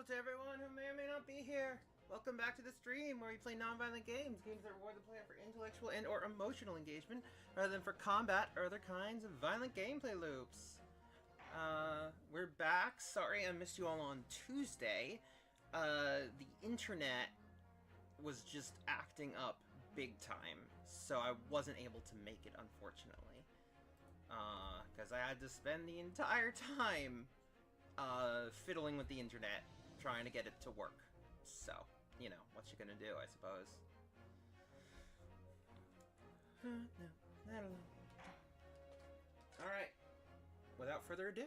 to everyone who may or may not be here. Welcome back to the stream where we play non-violent games. Games that reward the player for intellectual and or emotional engagement rather than for combat or other kinds of violent gameplay loops. We're back. Sorry I missed you all on Tuesday. The internet was just acting up big time, so I wasn't able to make it, unfortunately. Because I had to spend the entire time fiddling with the internet, trying to get it to work. So, you know, what you gonna do, I suppose. Alright. Without further ado.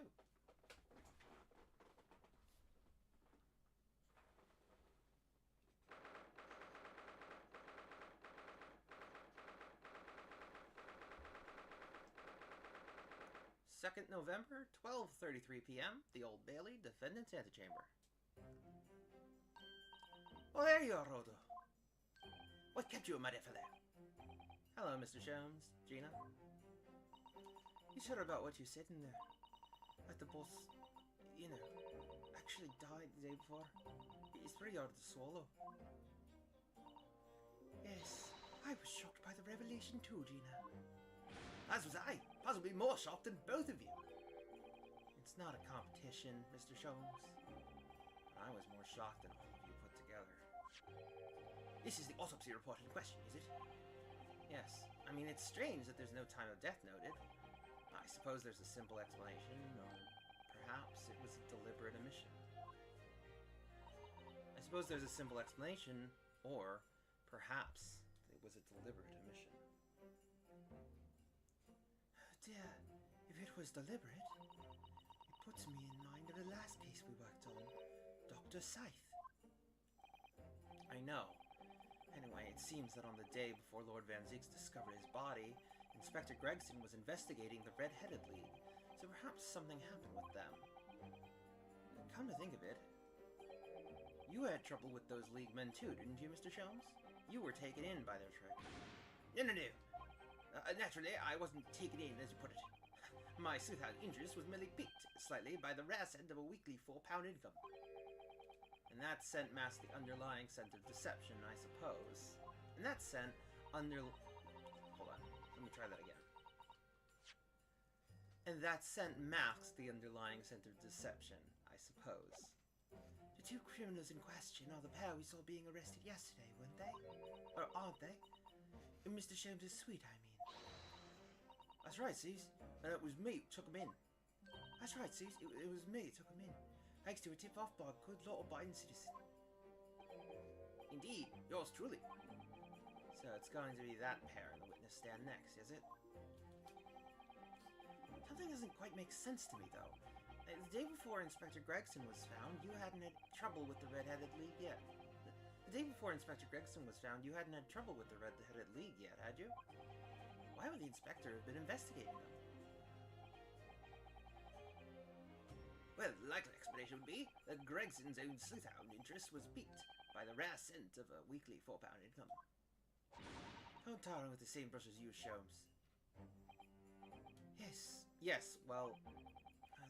November 2nd, 12:33 p.m., the Old Bailey, Defendant's Antechamber. Oh, there you are, Rodo. What kept you in my for there? Hello, Mr. Sholmes. Gina. You sure about what you said in there? Like the boss, you know, actually died the day before? It's pretty hard to swallow. Yes, I was shocked by the revelation too, Gina. As was I, possibly more shocked than both of you. It's not a competition, Mr. Sholmes. I was more shocked than all of you put together. This is the autopsy report in question, is it? Yes. I mean, it's strange that there's no time of death noted. I suppose there's a simple explanation, or perhaps it was a deliberate omission. I suppose there's a simple explanation, or perhaps it was a deliberate omission. Dear, if it was deliberate, it puts me in mind of the last case we worked on, Dr. Scythe. I know. Anyway, it seems that on the day before Lord Van Zieks discovered his body, Inspector Gregson was investigating the Red-Headed League, so perhaps something happened with them. Come to think of it, you had trouble with those League men too, didn't you, Mr. Sholmes? You were taken in by their trick. No. Naturally, I wasn't taken in, as you put it. My sleuthhound interest was merely piqued slightly by the rare scent of a weekly £4 income. And that scent masked the underlying scent of deception, I suppose. And that scent Hold on, let me try that again. And that scent masks the underlying scent of deception, I suppose. The two criminals in question are the pair we saw being arrested yesterday, weren't they? Or aren't they? In Mr. Sholmes' suite, I mean. That's right, Cease. And it was me who took him in. That's right, Cease. It was me who took him in. Thanks to a tip-off by a good law-abiding citizen. Indeed, yours truly. So it's going to be that pair in the witness stand next, is it? Something doesn't quite make sense to me, though. The day before Inspector Gregson was found, you hadn't had trouble with the Red-Headed League yet. The day before Inspector Gregson was found, you hadn't had trouble with the Red-Headed League yet, had you? Why would the Inspector have been investigating them? Well, the likely explanation would be that Gregson's own sleuthhound interest was piqued by the rare scent of a weekly £4 income. Don't tar him with the same brush as you, Sholmes. Yes, well,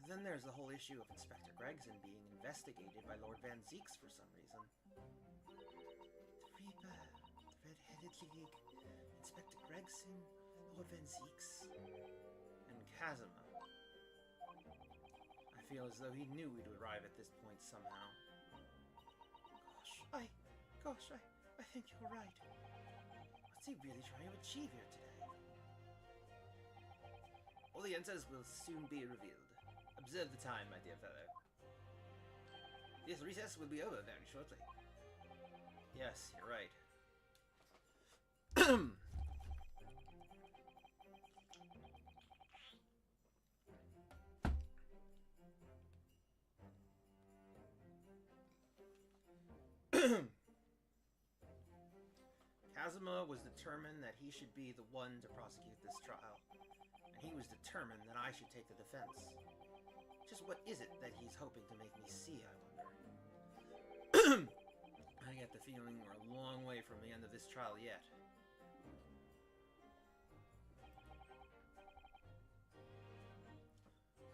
then there's the whole issue of Inspector Gregson being investigated by Lord Van Zieks for some reason. The Reaper, the Red-Headed League, Inspector Gregson, Lord Van Zieks, and Kazuma. I feel as though he knew we'd arrive at this point somehow. Gosh, I think you're right. What's he really trying to achieve here today? All the answers will soon be revealed. Observe the time, my dear fellow. This recess will be over very shortly. Yes, you're right. Kazuma was determined that he should be the one to prosecute this trial, and he was determined that I should take the defense. Just what is it that he's hoping to make me see, I wonder? I get the feeling we're a long way from the end of this trial yet.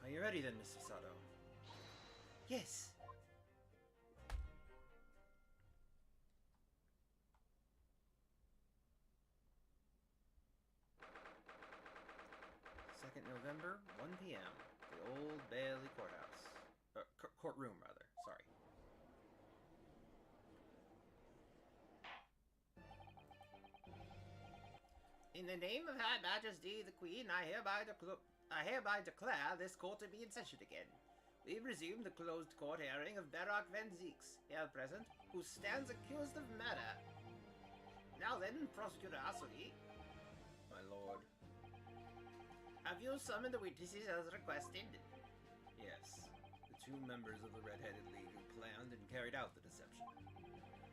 Are you ready then, Mr. Sato? Yes. 22nd November, 1 p.m. The Old Bailey Courthouse. Courtroom, rather. Sorry. In the name of Her Majesty the Queen, I hereby declare this court to be in session again. We resume the closed court hearing of Barak Van Zeeks, here present, who stands accused of murder. Now then, Prosecutor Asui. My lord. Have you summoned the witnesses as requested? Yes. The 2 members of the Red-Headed League who planned and carried out the deception.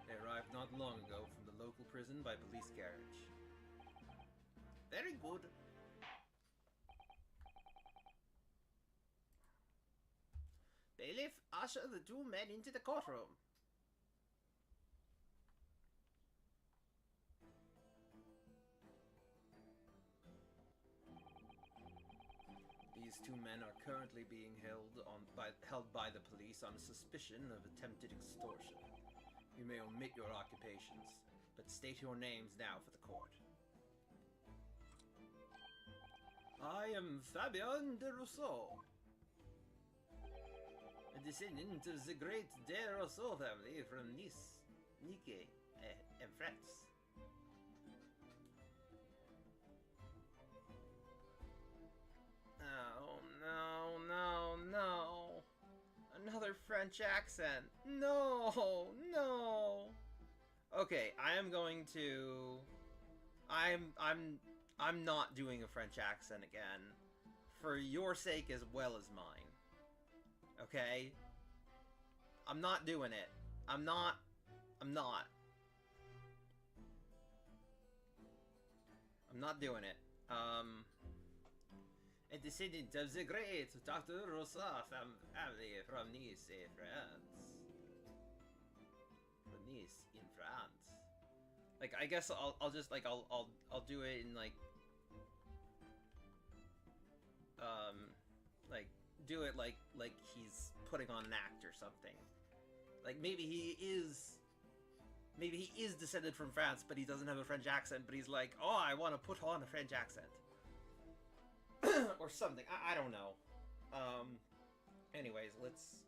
They arrived not long ago from the local prison by police carriage. Very good. Bailiff, usher the 2 men into the courtroom. These 2 men are currently being held by the police on suspicion of attempted extortion. You may omit your occupations, but state your names now for the court. I am Fabien de Rousseau, a descendant of the great de Rousseau family from Nice, in France. Oh, no. Another French accent. No. Okay, I am going to... I'm not doing a French accent again. For your sake as well as mine. Okay? I'm not doing it. I'm not. I'm not doing it. A descendant of the great Dr. Rousseau family from Nice, France. From Nice, in France. Like, I guess I'll just, like, I'll do it in, like, do it like he's putting on an act or something. Like, maybe he is descended from France, but he doesn't have a French accent, but he's like, oh, I want to put on a French accent. Or something. I don't know. Anyways, let's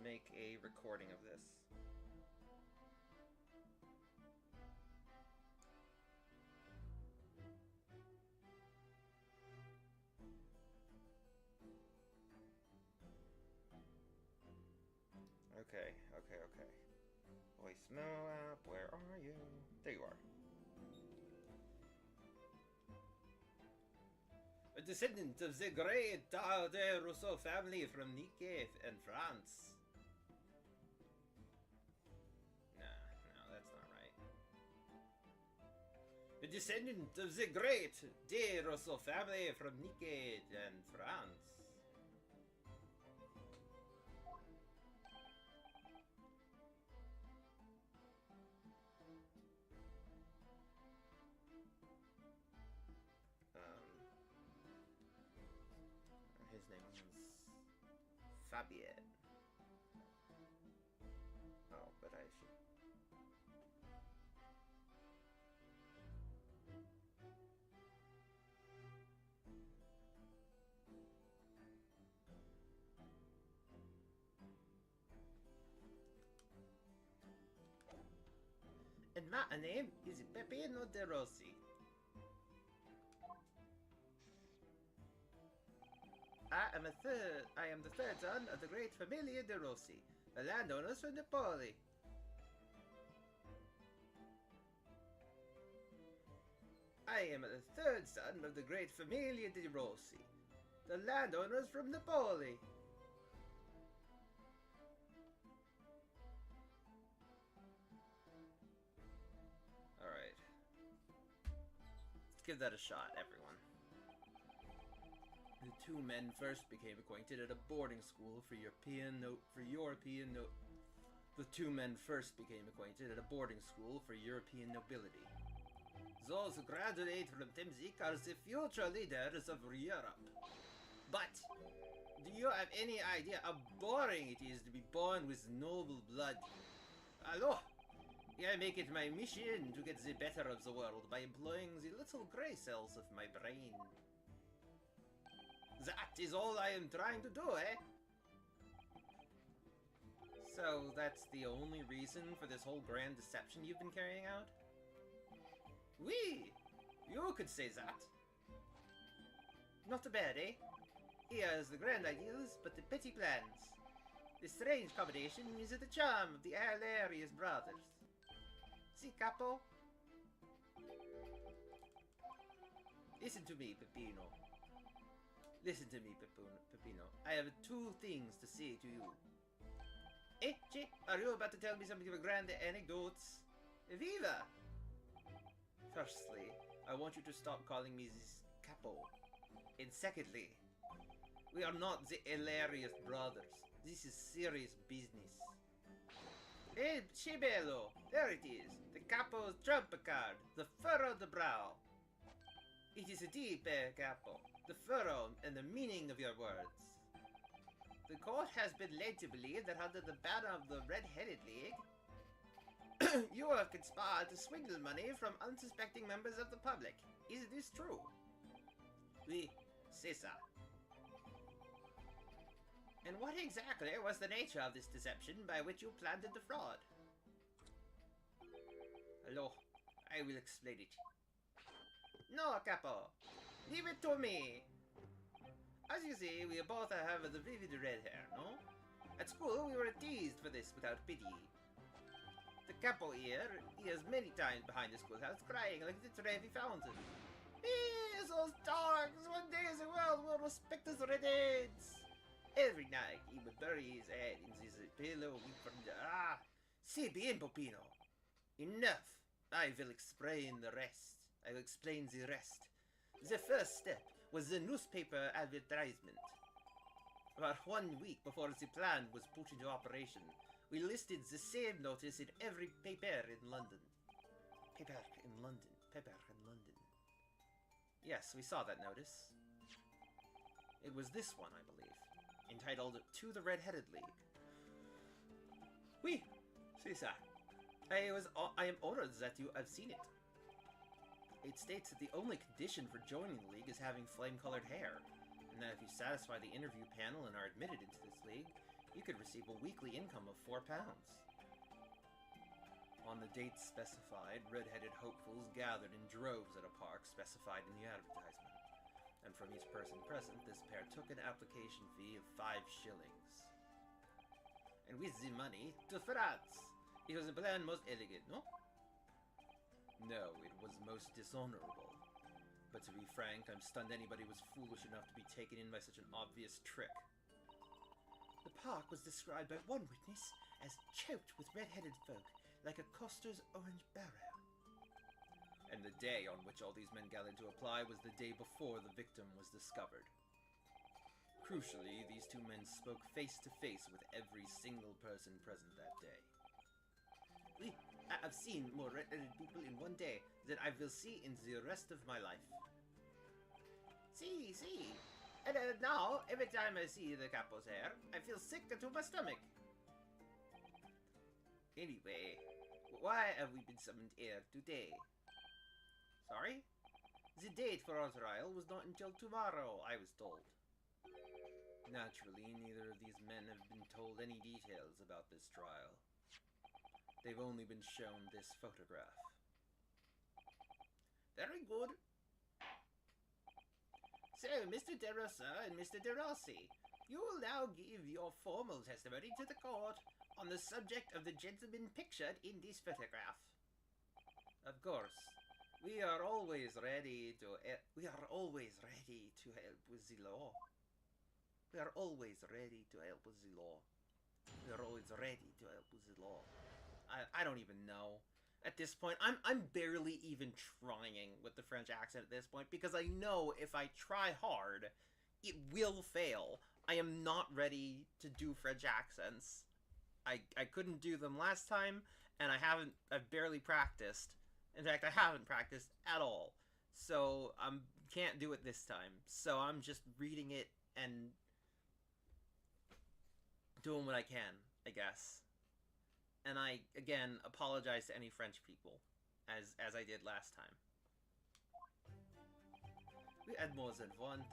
make a recording of this. Okay. Voicemail app, where are you? There you are. A descendant of the great de Rousseau family from Nice in France. No, that's not right. A descendant of the great de Rousseau family from Nice in France. His name was Fabien. Oh, but I should... And my name is Peppino de Rossi. I am the third son of the great Familia de Rossi, the landowners from Napoli. I am the third son of the great Familia de Rossi, the landowners from Napoli. Alright. Let's give that a shot, everyone. The 2 men first became acquainted at a boarding school for European The 2 men first became acquainted at a boarding school for European nobility. Those who graduate from Temzik are the future leaders of Europe. But, Do you have any idea how boring it is to be born with noble blood? Hello? I make it my mission to get the better of the world by employing the little grey cells of my brain. That is all I am trying to do, eh? So that's the only reason for this whole grand deception you've been carrying out? Oui! You could say that. Not bad, eh? Here's the grand ideas, but the petty plans. The strange combination is the charm of the hilarious brothers. Si, capo? Listen to me, Peppino. Listen to me, Peppino. I have two things to say to you. Che, are you about to tell me something of a grand anecdotes? Viva! Firstly, I want you to stop calling me this capo. And secondly, we are not the hilarious brothers. This is serious business. Cibello! There it is. The capo's trump card. The furrowed brow. It is deep, capo. The furrow and the meaning of your words. The court has been led to believe that under the banner of the Red-Headed League, you have conspired to swindle money from unsuspecting members of the public. Is this true? Oui, c'est ça. And what exactly was the nature of this deception by which you planned to defraud? Hello, I will explain it. No, capo. Leave it to me. As you see, we both have the vivid red hair, no? At school, we were teased for this without pity. The capo here, he is many times behind the schoolhouse crying like the Trevi fountain. These those dogs! One day the world will respect us redheads! Every night, he would bury his head in his pillow from the... Si bien, Popino. Enough. I will explain the rest. I will explain the rest. The first step was the newspaper advertisement. About 1 week before the plan was put into operation, we listed the same notice in every paper in London. Paper in London. Paper in London. Yes, we saw that notice. It was this one, I believe, entitled To the Red-Headed League. Oui, c'est ça. I am honored that you have seen it. It states that the only condition for joining the league is having flame-colored hair, and that if you satisfy the interview panel and are admitted into this league, you could receive a weekly income of £4. On the dates specified, red-headed hopefuls gathered in droves at a park specified in the advertisement, and from each person present, this pair took an application fee of 5 shillings. And with the money, to France! It was a plan most elegant, no? No, it was most dishonorable. But to be frank, I'm stunned anybody was foolish enough to be taken in by such an obvious trick. The park was described by one witness as choked with red-headed folk, like a coster's orange barrow. And the day on which all these men gathered to apply was the day before the victim was discovered. Crucially, these two men spoke face to face with every single person present that day. Oui, I have seen more red-headed people in one day than I will see in the rest of my life. See. And now, every time I see the capo's hair, I feel sick to my stomach. Anyway, why have we been summoned here today? Sorry? The date for our trial was not until tomorrow, I was told. Naturally, neither of these men have been told any details about this trial. They've only been shown this photograph. Very good. So, Mr. De Rosa and Mr. De Rossi, you will now give your formal testimony to the court on the subject of the gentleman pictured in this photograph. Of course, we are always ready to help with the law. We are always ready to help with the law. We are always ready to help with the law. I don't even know. At this point, I'm barely even trying with the French accent at this point, because I know if I try hard, it will fail. I am not ready to do French accents. I couldn't do them last time, and I've barely practiced. In fact, I haven't practiced at all. So, can't do it this time. So I'm just reading it and doing what I can, I guess. And I, again, apologize to any French people, as I did last time. We had more than 1,000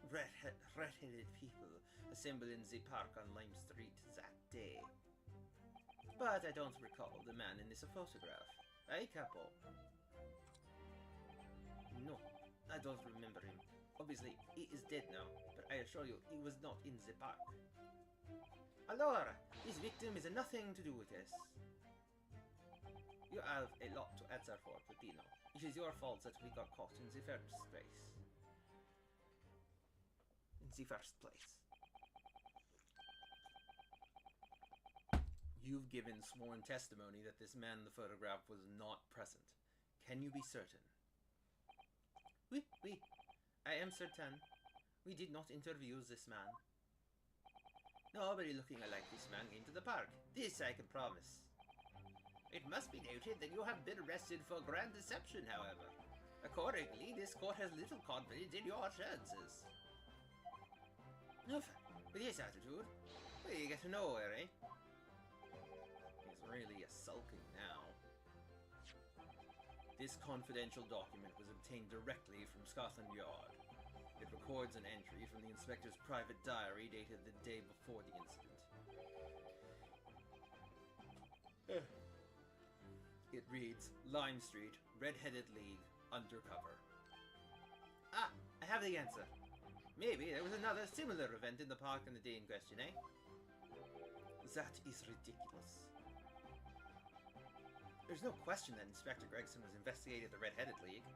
red-headed people assembled in the park on Lime Street that day. But I don't recall the man in this photograph. Eh, Capo? No, I don't remember him. Obviously, he is dead now, but I assure you, he was not in the park. Allora, this victim has nothing to do with this. You have a lot to answer for, Peppino. It is your fault that we got caught in the first place. You've given sworn testimony that this man in the photograph was not present. Can you be certain? Oui. I am certain. We did not interview this man. Nobody looking like this man came to the park. This I can promise. It must be noted that you have been arrested for grand deception, however. Accordingly, this court has little confidence in your chances. With this attitude, we get nowhere, eh? He's really sulking now. This confidential document was obtained directly from Scotland Yard. It records an entry from the inspector's private diary dated the day before the incident. It reads, Lime Street, Red-Headed League, undercover. Ah, I have the answer. Maybe there was another similar event in the park on the day in question, eh? That is ridiculous. There's no question that Inspector Gregson was investigating the Red-Headed League,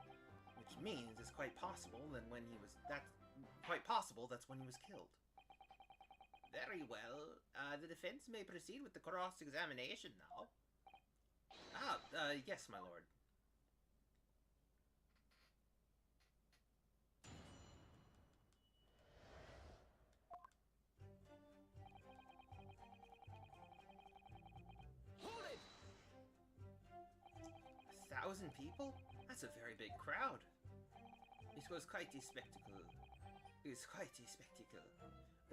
which means it's quite possible that that's when he was killed. Very well. The defense may proceed with the cross-examination now. Yes, my lord. Hold it! 1,000 people? That's a very big crowd. It was quite a spectacle.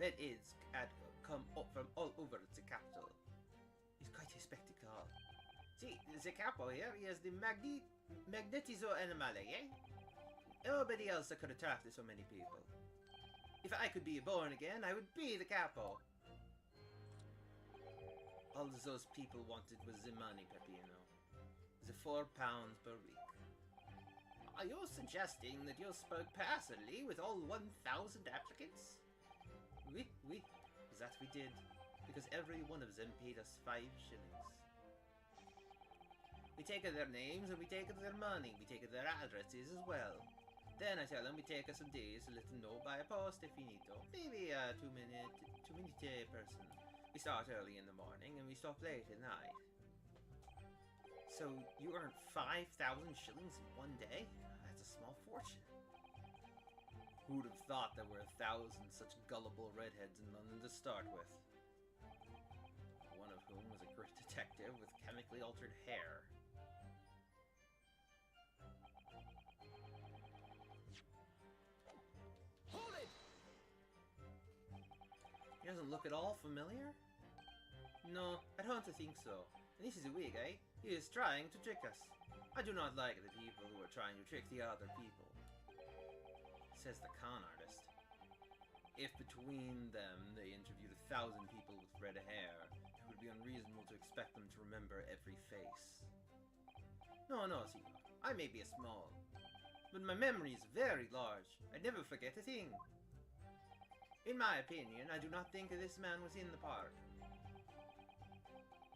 Redheads had come up from all over the capital. It's quite a spectacle. See, the capo here, he has the magnetizo animale, eh? Nobody else that could attract so many people. If I could be born again, I would be the capo. All those people wanted was the money, Peppino. The £4 per week. Are you suggesting that you spoke personally with all 1,000 applicants? Oui. That we did. Because every one of them paid us 5 shillings. We take their names and we take their money. We take their addresses as well. Then I tell them we take some days to let them know by post if we need to. Maybe a 2-minute person. We start early in the morning and we stop late at night. So you earned 5,000 shillings in one day? That's a small fortune. Who would have thought there were 1,000 such gullible redheads in London to start with? One of whom was a great detective with chemically altered hair. Hold it! He doesn't look at all familiar? No, I don't think so. And this is a wig, eh? He is trying to trick us. I do not like the people who are trying to trick the other people. Says the con artist. If between them they interviewed 1,000 people with red hair, it would be unreasonable to expect them to remember every face. No, senor. I may be a small, but my memory is very large. I never forget a thing. In my opinion, I do not think this man was in the park.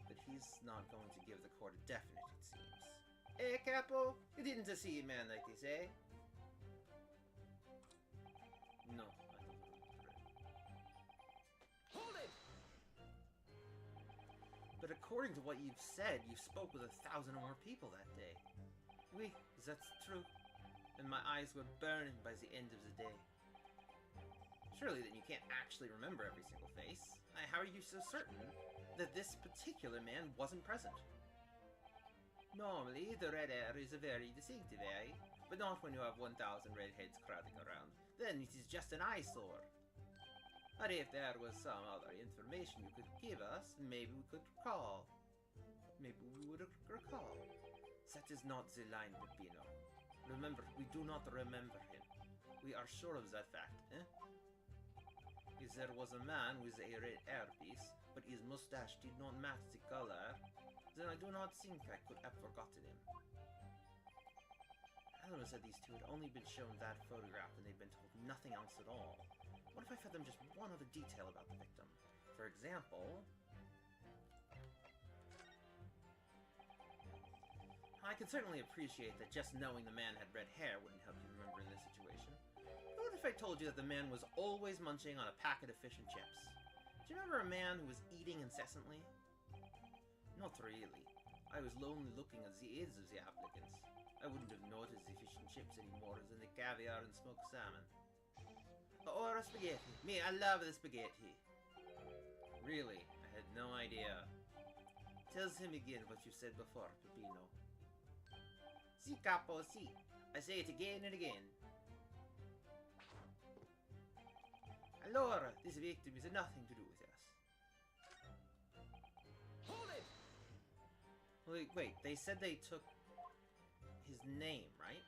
But he's not going to give the court a definite, it seems. Eh, Capo? You didn't see a man like this, eh? No, I don't believe it. Hold it! But according to what you've said, you spoke with 1,000 or more people that day. Oui, that's true. And my eyes were burning by the end of the day. Surely then you can't actually remember every single face. How are you so certain that this particular man wasn't present? Normally, the red hair is a very distinctive, eh? But not when you have 1,000 redheads crowding around. Then it is just an eyesore. But if there was some other information you could give us, maybe we could recall. Maybe we would recall. That is not the line, Peppino. Remember, we do not remember him. We are sure of that fact, eh? If there was a man with a red hairpiece, but his mustache did not match the color, then I do not think I could have forgotten him. Alan said these two had only been shown that photograph and they'd been told nothing else at all. What if I fed them just one other detail about the victim? For example... I can certainly appreciate that just knowing the man had red hair wouldn't help you remember in this situation. But what if I told you that the man was always munching on a packet of fish and chips? Do you remember a man who was eating incessantly? Not really. I was lonely looking at the aids of the applicants. I wouldn't have noticed the fish and chips any more than the caviar and smoked salmon. Or a spaghetti. Me, I love the spaghetti. Really? I had no idea. Tell him again what you said before, Peppino. Si, capo, si. I say it again and again. Allora, this victim is nothing to do with us. Hold it! Wait, they said they took his name, right?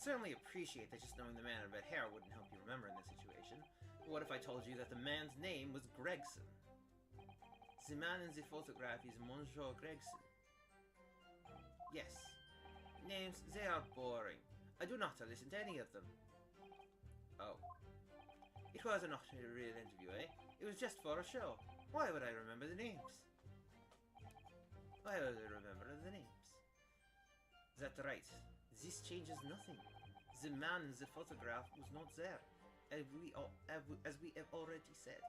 Certainly appreciate that just knowing the man with red hair wouldn't help you remember in this situation. But what if I told you that the man's name was Gregson? The man in the photograph is Monsieur Gregson. Yes. Names, they are boring. I do not listen to any of them. Oh. It was not a real interview, eh? It was just for a show. Why would I remember the names? Why would I remember the names? That's right. This changes nothing. The man in the photograph was not there, as we have already said.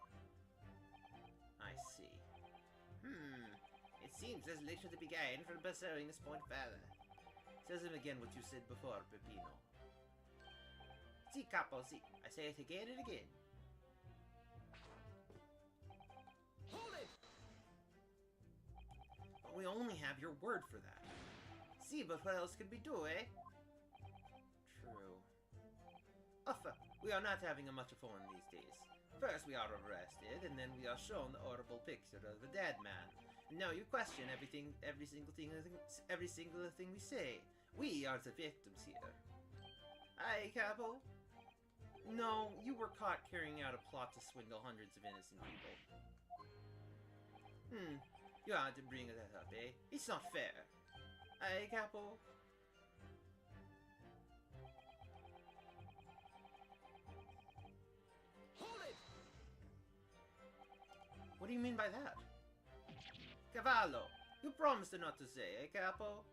I see. It seems there's little to be gained from pursuing this point further. Tell him again what you said before, Peppino. Si, capo, si. I say it again and again. Hold it! But we only have your word for that. See, but what else could we do, eh? True. Uffa, we are not having much fun these days. First we are arrested, and then we are shown the horrible picture of the dead man. And now you question every single thing we say. We are the victims here. Aye, Capo? No, you were caught carrying out a plot to swindle hundreds of innocent people. You had to bring that up, eh? It's not fair. Aye, Capo? Hold it! What do you mean by that? Cavallo, you promised not to say, eh, Capo?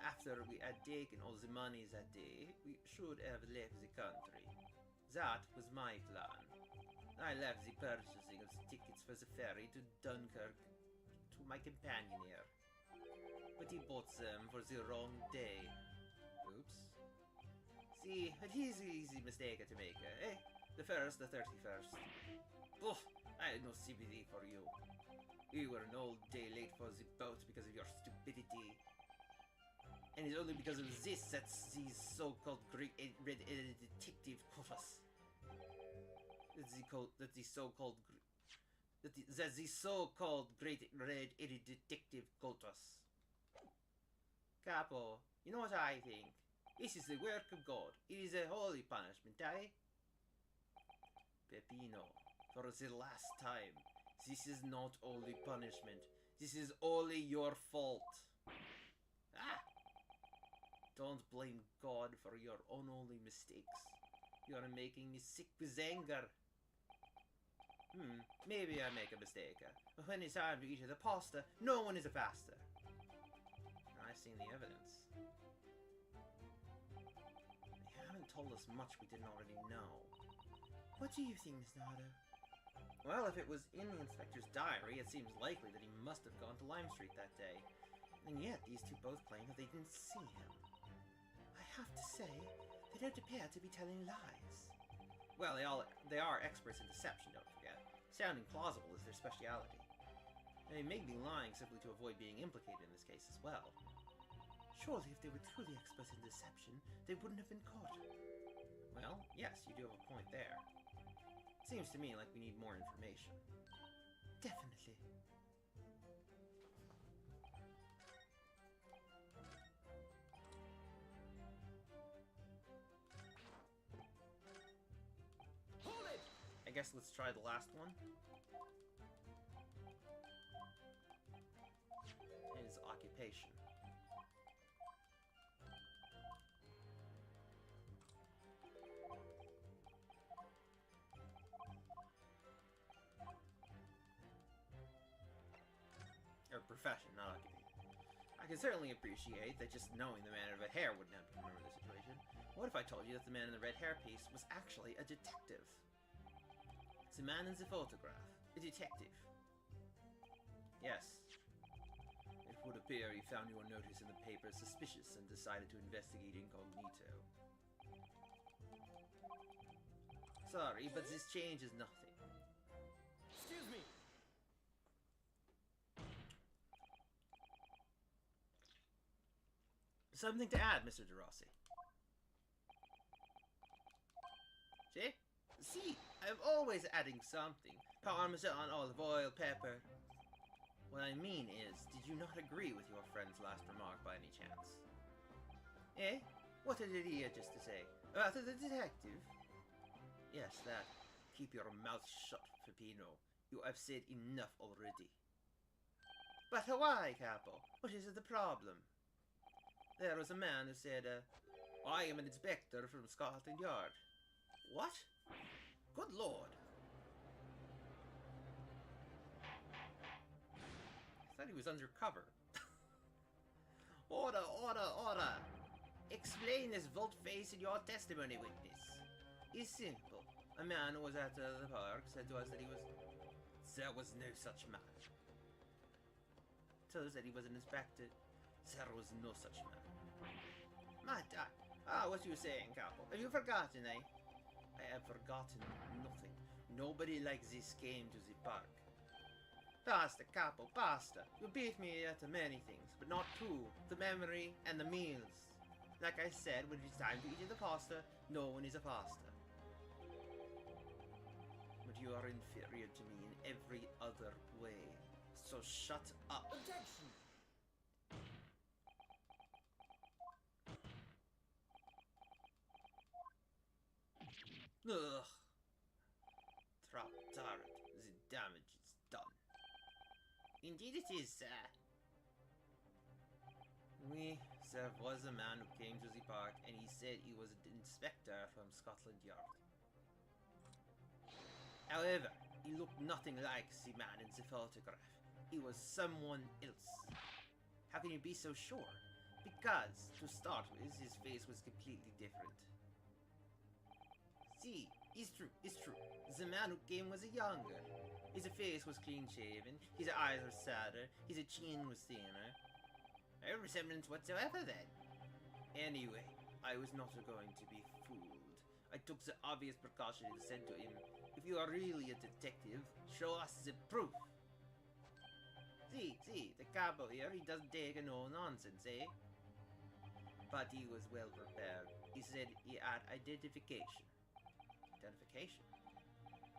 After we had taken all the money that day, we should have left the country. That was my plan. I left the purchasing of the tickets for the ferry to Dunkirk to my companion here. But he bought them for the wrong day. Oops. See, it is an easy mistake to make, eh? The 1st, the 31st. Ugh, I had no sympathy for you. You were an old day late for the boat because of your stupidity. And it's only because of this that these so-called great red-headed detective caught us. That the so-called great red-headed detective caught us. Capo, you know what I think? This is the work of God. It is a holy punishment, eh? Peppino, for the last time, this is not only punishment. This is only your fault. Ah! Don't blame God for your unholy mistakes. You are making me sick with anger. Maybe I make a mistake. But when it's time to eat the pasta, no one is a pasta. I've seen the evidence. They haven't told us much we didn't already know. What do you think, Miss Nardo? Well, if it was in the inspector's diary, it seems likely that he must have gone to Lime Street that day. And yet, these two both claim that they didn't see him. I have to say, they don't appear to be telling lies. Well, they are experts in deception, don't forget. Sounding plausible is their speciality. They may be lying simply to avoid being implicated in this case as well. Surely if they were truly experts in deception, they wouldn't have been caught. Well, yes, you do have a point there. Seems to me like we need more information. Definitely. Hold it! I guess let's try the last one. His occupation. Or profession, not occupation. I can certainly appreciate that just knowing the man in the red hair wouldn't help you remember the situation. What if I told you that the man in the red hair piece was actually a detective? It's the man in the photograph. A detective. Yes. It would appear he found your notice in the paper suspicious and decided to investigate incognito. Sorry, but this changes nothing. Excuse me! Something to add, Mr. DeRossi. See? See, I'm always adding something. Parmesan, olive oil, pepper. What I mean is, did you not agree with your friend's last remark by any chance? Eh? What did he just to say? About the detective? Yes, that. Keep your mouth shut, Peppino. You have said enough already. But why, Capo? What is the problem? There was a man who said, I am an inspector from Scotland Yard. What? Good Lord. I thought he was undercover. Order, order, order. Explain this volte-face in your testimony, witness. It's simple. A man who was at the park said to us that he was... There was no such man. Told us that he was an inspector. There was no such man. My God. Ah, what you were saying, Capo? Have you forgotten, eh? I have forgotten nothing. Nobody like this came to the park. Basta, Capo, basta. You beat me at many things, but not two. The memory and the meals. Like I said, when it's time to eat the pasta, no one is a pasta. But you are inferior to me in every other way. So shut up. Objection! Ugh. Trap turret. The damage is done. Indeed it is, sir. Oui, there was a man who came to the park and he said he was an inspector from Scotland Yard. However, he looked nothing like the man in the photograph. He was someone else. How can you be so sure? Because, to start with, his face was completely different. See, it's true, it's true. The man who came was younger. His face was clean-shaven, his eyes were sadder, his chin was thinner. No resemblance whatsoever then. Anyway, I was not going to be fooled. I took the obvious precaution and said to him, if you are really a detective, show us the proof. See, the capo here, he doesn't take no nonsense, eh? But he was well prepared. He said he had identification. Identification?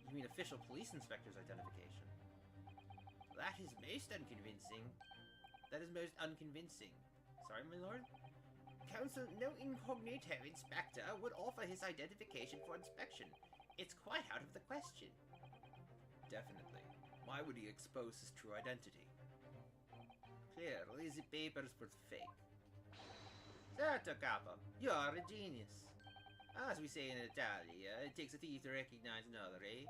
You mean official police inspector's identification? That is most unconvincing. That is most unconvincing. Sorry, my lord? Counsel, no incognito inspector would offer his identification for inspection. It's quite out of the question. Definitely. Why would he expose his true identity? Clearly, the papers were fake. Certo, capo. You are a genius. As we say in Italia, it takes a thief to recognize another, eh?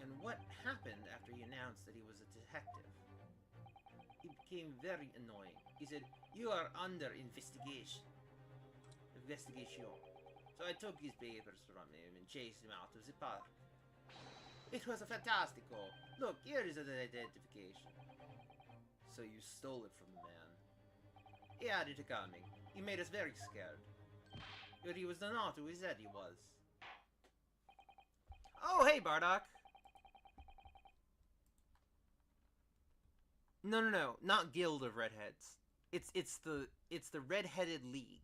And what happened after he announced that he was a detective? He became very annoying. He said, you are under investigation. Investigation. So I took his papers from him and chased him out of the park. It was a fantastico. Look, here is the identification. So you stole it from the man. He had it coming. He made us very scared. But he was not who he said he was. Oh, hey, Bardock! No, not Guild of Redheads. It's the Red-Headed League.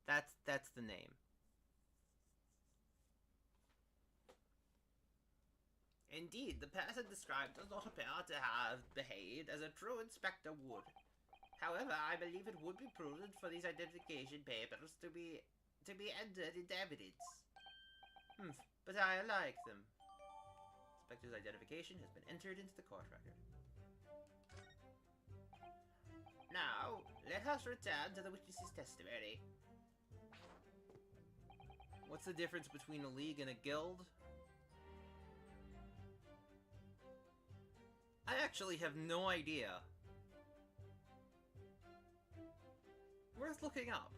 That's the name. Indeed, the person described does not appear to have behaved as a true inspector would. However, I believe it would be prudent for these identification papers to be entered into evidence. But I like them. Inspector's identification has been entered into the court record. Now, let us return to the witness's testimony. What's the difference between a league and a guild? I actually have no idea. Worth looking up.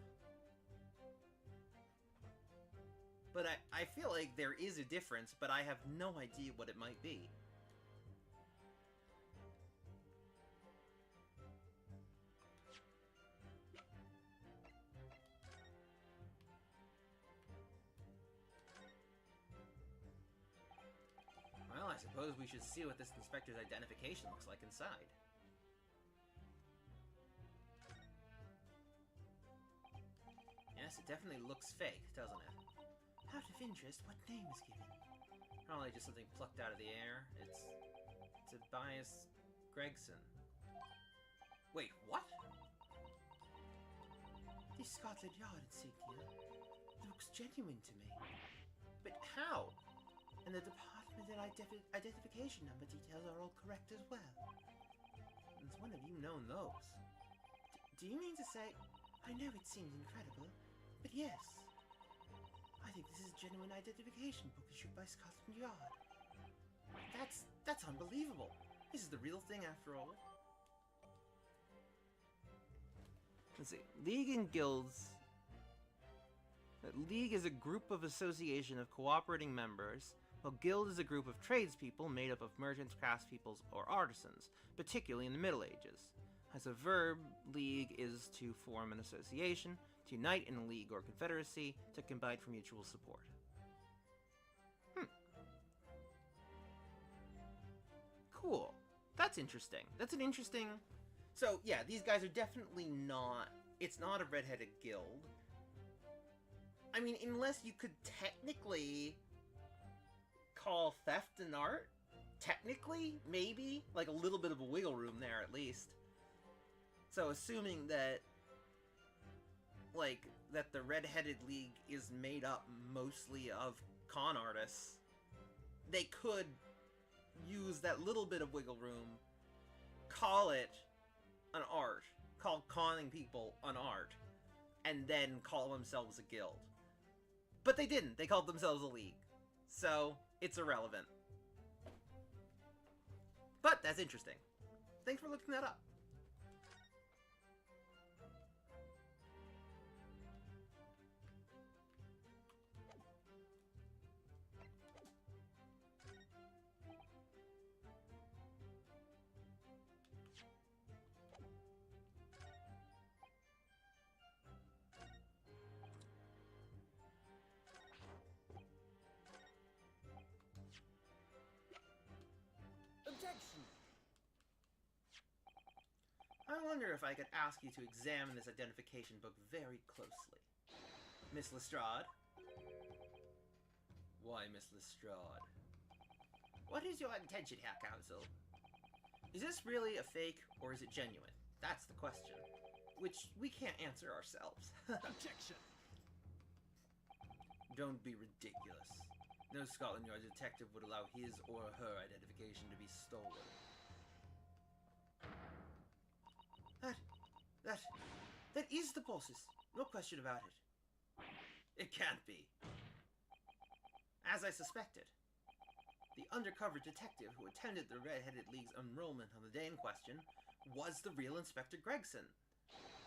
But I feel like there is a difference, but I have no idea what it might be. Well, I suppose we should see what this inspector's identification looks like inside. Yes, it definitely looks fake, doesn't it? Out of interest, what name is given? Probably just something plucked out of the air. It's Tobias Gregson. Wait, what? The Scotland Yard insignia looks genuine to me. But how? And the department and identification number details are all correct as well. It's one of you known those. Do you mean to say... I know it seems incredible, but yes. I think this is a genuine identification book issued by Scotland Yard. That's unbelievable. This is the real thing after all. Let's see. League and guilds. League is a group of association of cooperating members, while guild is a group of tradespeople made up of merchants, craftspeople, or artisans, particularly in the Middle Ages. As a verb, league is to form an association, to unite in a league or confederacy, to combine for mutual support. Cool. That's interesting. That's an interesting... So, yeah, these guys are definitely not... It's not a red-headed guild. I mean, unless you could technically call theft an art? Technically? Maybe? Like a little bit of a wiggle room there, at least. So, assuming that... Like, that the Red-Headed League is made up mostly of con artists, they could use that little bit of wiggle room, call it an art, call conning people an art, and then call themselves a guild. But they didn't. They called themselves a league. So, it's irrelevant. But that's interesting. Thanks for looking that up. Objection! I wonder if I could ask you to examine this identification book very closely. Miss Lestrade? Why, Miss Lestrade? What is your intention here, Counsel? Is this really a fake, or is it genuine? That's the question. Which we can't answer ourselves. Objection! Don't be ridiculous. No Scotland Yard detective would allow his or her identification to be stolen. That is the boss's. No question about it. It can't be. As I suspected, the undercover detective who attended the Red-Headed League's enrollment on the day in question was the real Inspector Gregson,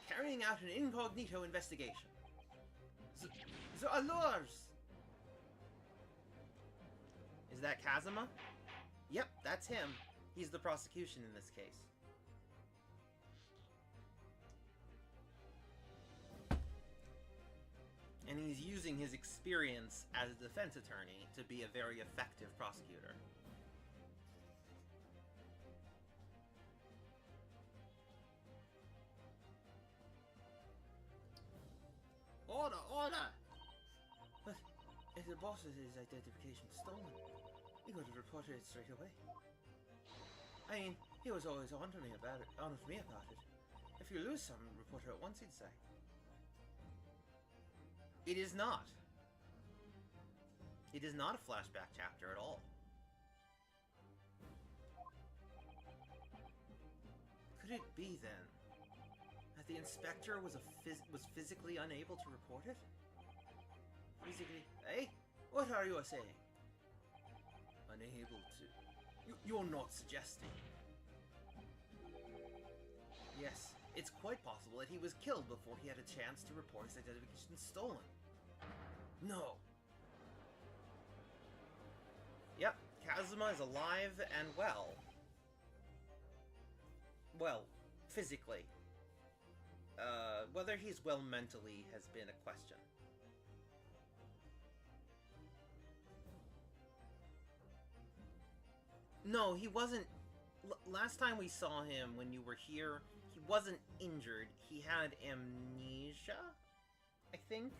carrying out an incognito investigation. The allures! Is that Kazuma? Yep, that's him. He's the prosecution in this case. And he's using his experience as a defense attorney to be a very effective prosecutor. Order, order! But if the boss has his identification stolen, he would have reported it straight away. I mean, he was always on to me about it. If you lose some, report it at once, he'd say. It is not. It is not a flashback chapter at all. Could it be then that the inspector was physically unable to report it? Physically, eh? What are you saying? Unable to. You're not suggesting. Yes, it's quite possible that he was killed before he had a chance to report his identification stolen. No. Yep, Kazuma is alive and well. Well, physically. Whether he's well mentally has been a question. No, he wasn't. Last time we saw him when you were here, he wasn't injured. He had amnesia, I think.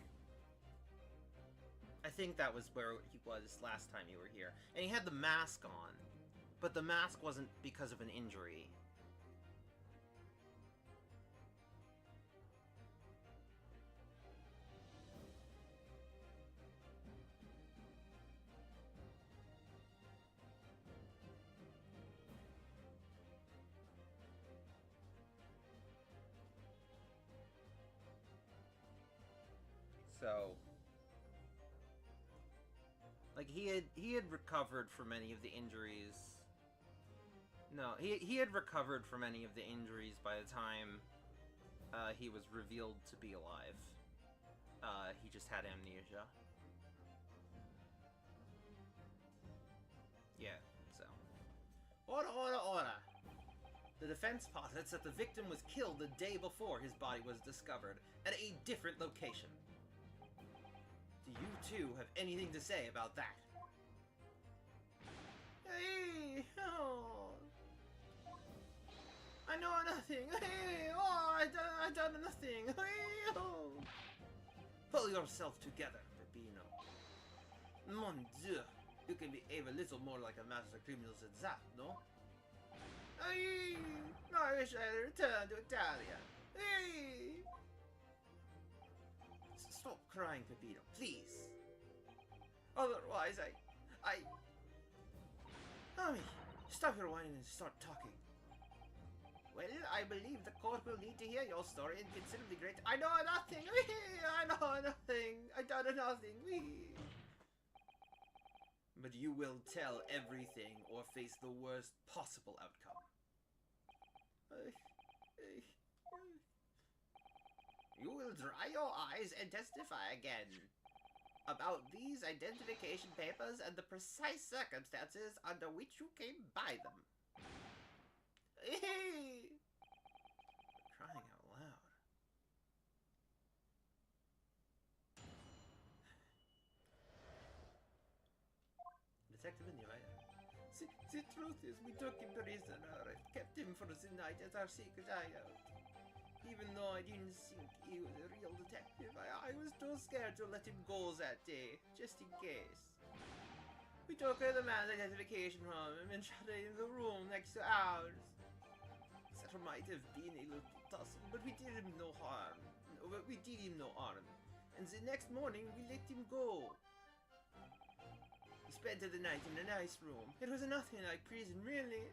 I think that was where he was last time you were here. And he had the mask on, but the mask wasn't because of an injury. So, like, he had recovered from any of the injuries. No, he had recovered from any of the injuries by the time he was revealed to be alive. He just had amnesia. Yeah, so. Order, order, order! The defense posits that the victim was killed the day before his body was discovered at a different location. Do you two have anything to say about that? Hey, oh. I know nothing. Hey, oh, I done nothing. Hey, oh. Pull yourself together, Peppino. Mon Dieu, you can behave a little more like a master criminal than that, no? Hey, I wish I had returned to Italia. Hey. Stop crying, Peppino, please. Otherwise, Tommy, stop your whining and start talking. Well, I believe the court will need to hear your story and consider the great. I know nothing. I know nothing. I done nothing. But you will tell everything or face the worst possible outcome. You will dry your eyes and testify again about these identification papers and the precise circumstances under which you came by them. Crying out loud. Detective in the eye. The truth is, we took him prisoner and kept him for the night as our secret hideout. Even though I didn't think he was a real detective, I was too scared to let him go that day, just in case. We took the man's identification from him and shut him in the room next to ours. There might have been a little tussle, but we did him no harm. And the next morning, we let him go. He spent the night in a nice room. It was nothing like prison, really.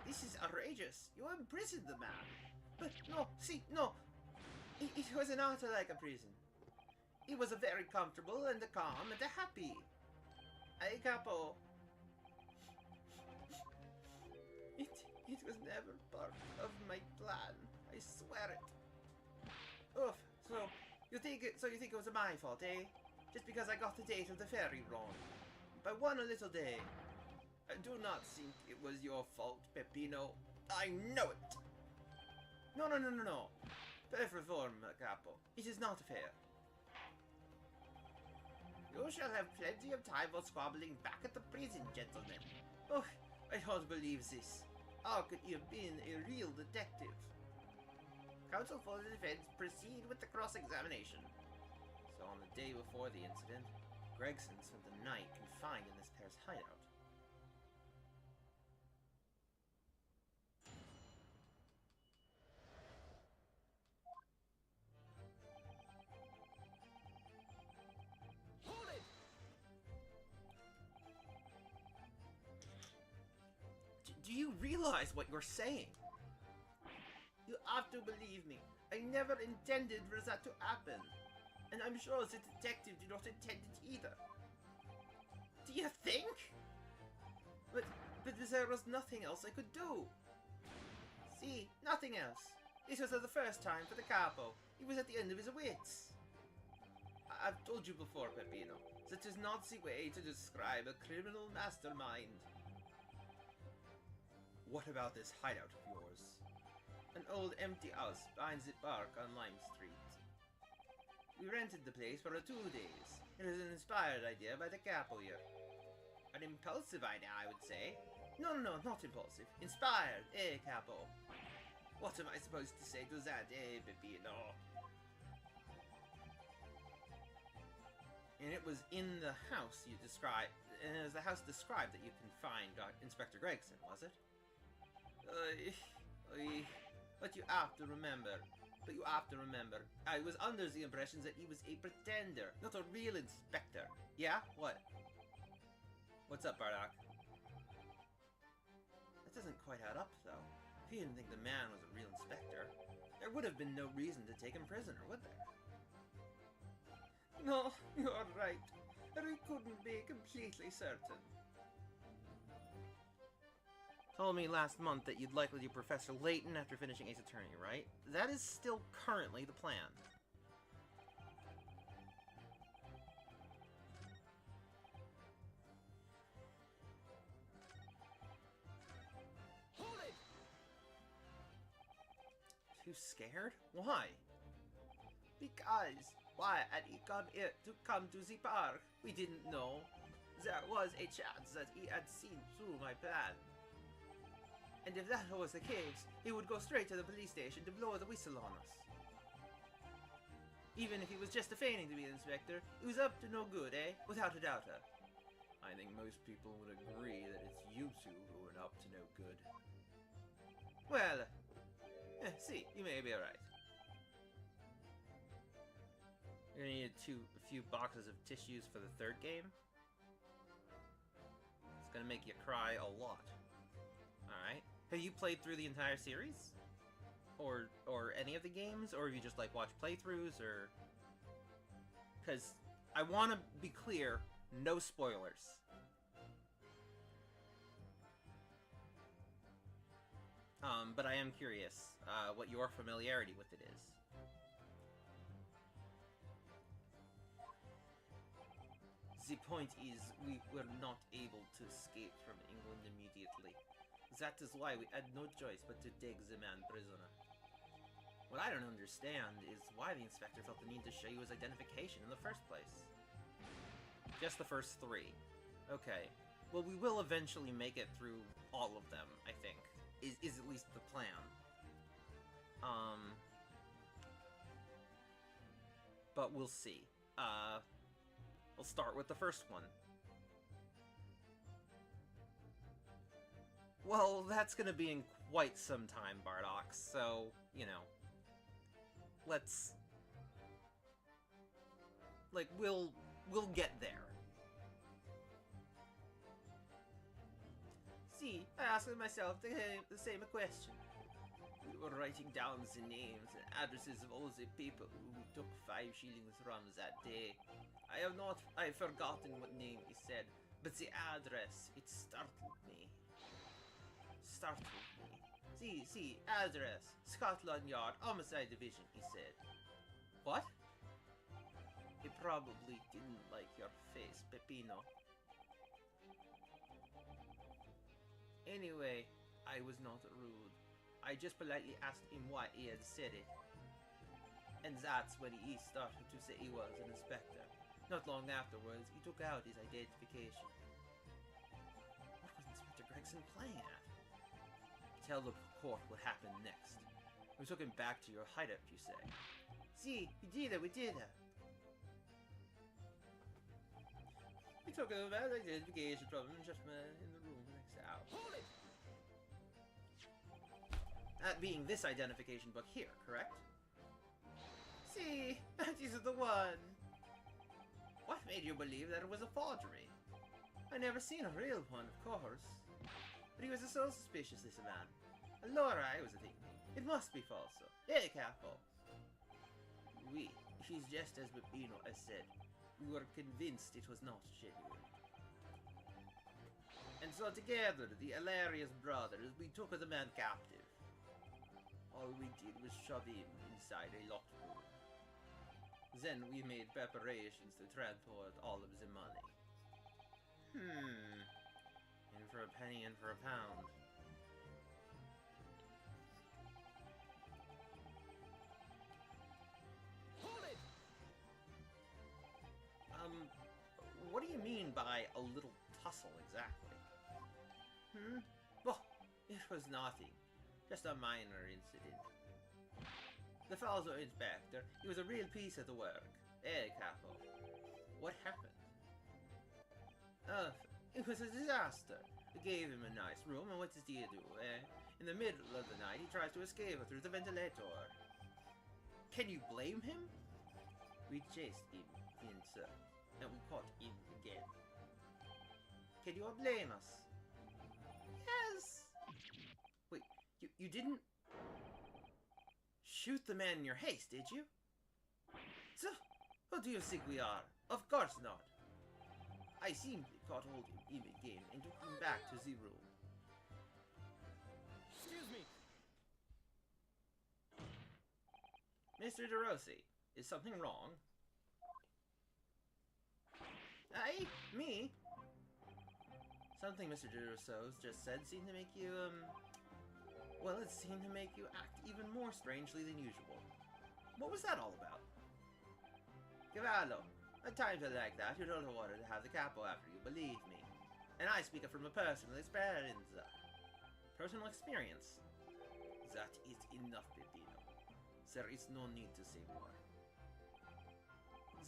This is outrageous. You imprisoned the man. But no, no. It was not like a prison. It was a very comfortable and calm and happy. Ay, capo. It was never part of my plan. I swear it. Oof. So you think it was my fault, eh? Just because I got the date of the ferry wrong. By one little day. I do not think it was your fault, Peppino. I know it. No, no, no, no, no. Per favor, capo. It is not fair. You shall have plenty of time for squabbling back at the prison, gentlemen. Oh, I don't believe this. How could you have been a real detective? Counsel for the defense, proceed with the cross-examination. So on the day before the incident, Gregson spent the night confined in this pair's hideout. Hold it! Do you realize what you're saying? You have to believe me. I never intended for that to happen. And I'm sure the detective did not intend it either. Do you think? But there was nothing else I could do. See, nothing else. This was the first time for the capo. He was at the end of his wits. I've told you before, Peppino, that is not the way to describe a criminal mastermind. What about this hideout of yours? An old empty house behind the park on Lime Street. We rented the place for 2 days. It was an inspired idea by the capo here. An impulsive idea, I would say. No, not impulsive. Inspired, capo? What am I supposed to say to that, Peppino? And it was in the house you described, and it was the house described that you confined Inspector Gregson, was it? But you have to remember, I was under the impression that he was a pretender, not a real inspector. Yeah? What? What's up, Bardock? That doesn't quite add up, though. If you didn't think the man was a real inspector, there would have been no reason to take him prisoner, would there? No, you're right. We couldn't be completely certain. Told me last month that you'd likely do Professor Layton after finishing Ace Attorney, right? That is still currently the plan. Hold it! Too scared? Why? Because why had he come here to the park? We didn't know. There was a chance that he had seen through my plan. And if that was the case, he would go straight to the police station to blow the whistle on us. Even if he was just feigning to be an inspector, he was up to no good, eh? Without a doubt. I think most people would agree that it's you two who are up to no good. Well, see, you may be right. You're gonna need a few boxes of tissues for the third game. It's gonna make you cry a lot. Alright. Have you played through the entire series? Or any of the games? Or have you just, like, watched playthroughs, or... Because I want to be clear, no spoilers. But I am curious what your familiarity with it is. The point is, we were not able to escape from England immediately. That is why we had no choice but to take the man prisoner. What I don't understand is why the inspector felt the need to show you his identification in the first place. Just the first 3. Okay. Well, we will eventually make it through all of them, I think. Is at least the plan. But we'll see. We'll start with the first one. Well, that's gonna be in quite some time, Bardock, so, you know. Let's... Like, we'll get there. See, I asked myself the same question. We were writing down the names and addresses of all the people who took 5 shillings from that day. I've forgotten what name he said, but the address, it startled me. See, address, Scotland Yard, Homicide Division, he said. What? He probably didn't like your face, Peppino. Anyway, I was not rude. I just politely asked him why he had said it. And that's when he started to say he was an inspector. Not long afterwards, he took out his identification. What was Inspector Gregson playing at? Tell the court what happened next. We took him back to your hideout, you say. See, we did it. We took him out identification from him just in the room next house. Hold it! That being this identification book here, correct? See, that is the one. What made you believe that it was a forgery? I never seen a real one, of course. But he was so suspicious, this man. Allora, I was thinking, it must be falso. Eh, capo? Oui, she's just as Peppino has said. We were convinced it was not genuine. And so together, the hilarious brothers, we took the man captive. All we did was shove him inside a locked room. Then we made preparations to transport all of the money. In for a penny, in for a pound. Hold it! What do you mean by a little tussle exactly? Well, it was nothing. Just a minor incident. The falso inspector, he was a real piece of the work. Eh, capo? What happened? It was a disaster. We gave him a nice room, and what does he do, eh? In the middle of the night, he tries to escape through the ventilator. Can you blame him? We chased him in, sir, and we caught him again. Can you blame us? Yes! Wait, you didn't shoot the man in your haste, did you? So, who do you think we are? Of course not. I simply caught hold of him again and took him back to the room. Excuse me. Mr. DeRossi, is something wrong? Aye, me? Something Mr. DeRossi just said seemed to make you, well, it seemed to make you act even more strangely than usual. What was that all about? Cavallo, at times like that, you don't order to have the capo after you, believe me. And I speak from a personal experience. Personal experience? That is enough, Peppino. There is no need to say more.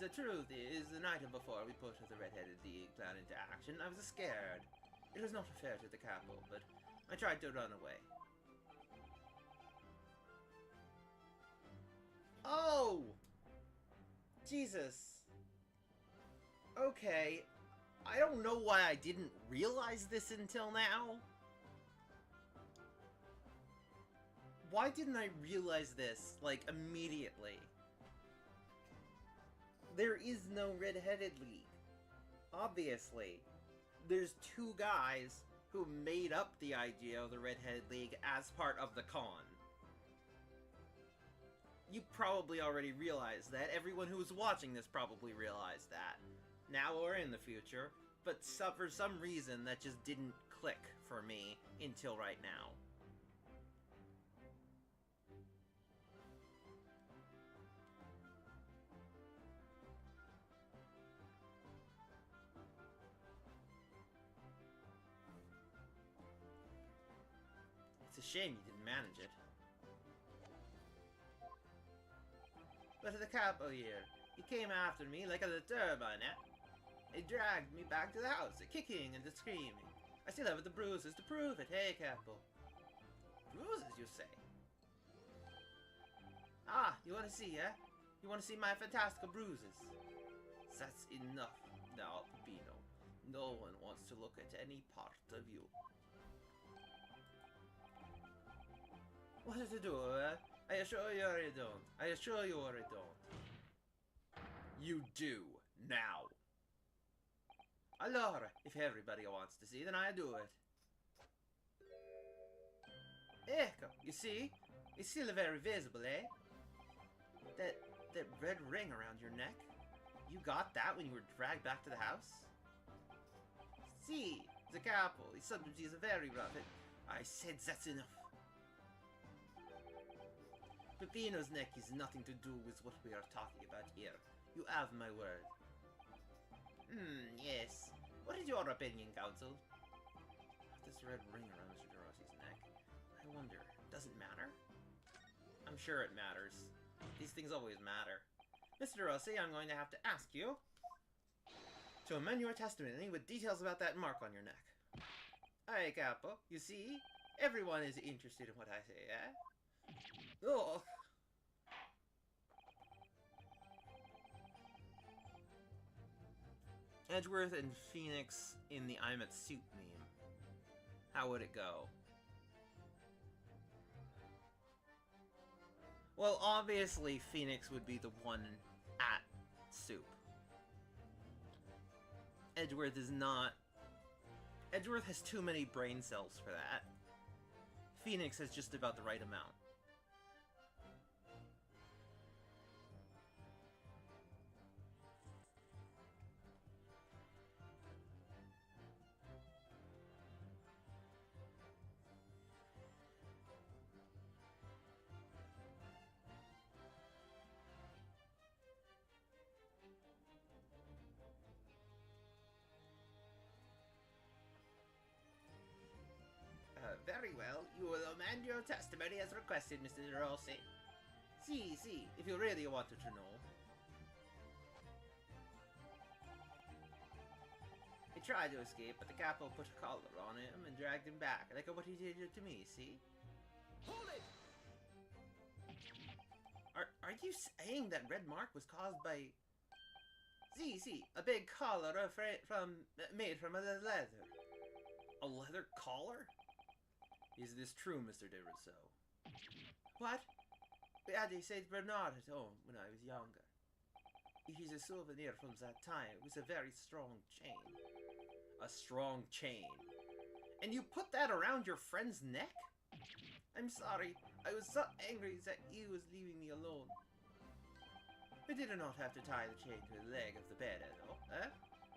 The truth is, the night before we put the Red-Headed League plan into action, I was scared. It was not fair to the capo, but I tried to run away. Oh! Jesus. Okay. I don't know why I didn't realize this until now. Why didn't I realize this, like, immediately? There is no Red-Headed League. Obviously. There's two guys who made up the idea of the Red-Headed League as part of the con. You probably already realized that. Everyone who's watching this probably realized that. Now or in the future. But for some reason, that just didn't click for me until right now. It's a shame you didn't manage it. But the capo here, he came after me like a turbine. He dragged me back to the house, kicking and screaming. I still have the bruises to prove it, hey, capo. Bruises, you say? Ah, you want to see, eh? You want to see my fantastical bruises? That's enough now, Peppino. No one wants to look at any part of you. What to do, eh? I assure you I don't. I assure you I don't. You do, now. Allora, if everybody wants to see, then I do it. Ecco, you see? It's still very visible, eh? That red ring around your neck? You got that when you were dragged back to the house? See, the capo, he's very rough. I said that's enough. Peppino's neck is nothing to do with what we are talking about here. You have my word. Yes. What is your opinion, Counsel? This red ring around Mr. DeRossi's neck. I wonder, does it matter? I'm sure it matters. These things always matter. Mr. DeRossi, I'm going to have to ask you to amend your testimony with details about that mark on your neck. Aye, Capo. You see? Everyone is interested in what I say, eh? Oh. Edgeworth and Phoenix in the I'm at Suit meme. How would it go? Well, obviously, Phoenix would be the one at Soup. Edgeworth is not... Edgeworth has too many brain cells for that. Phoenix has just about the right amount. Very well. You will amend your testimony as requested, Mr. DeRossi. See, if you really wanted to know. He tried to escape, but the capo put a collar on him and dragged him back, like what he did to me, see? Hold it! Are you saying that red mark was caused by... See, a big collar made from a leather. A leather collar? Is this true, Mr. de Rousseau? What? We had a Saint Bernard at home when I was younger. It is a souvenir from that time. It was a very strong chain. A strong chain? And you put that around your friend's neck? I'm sorry. I was so angry that he was leaving me alone. I did not have to tie the chain to the leg of the bed, though, eh?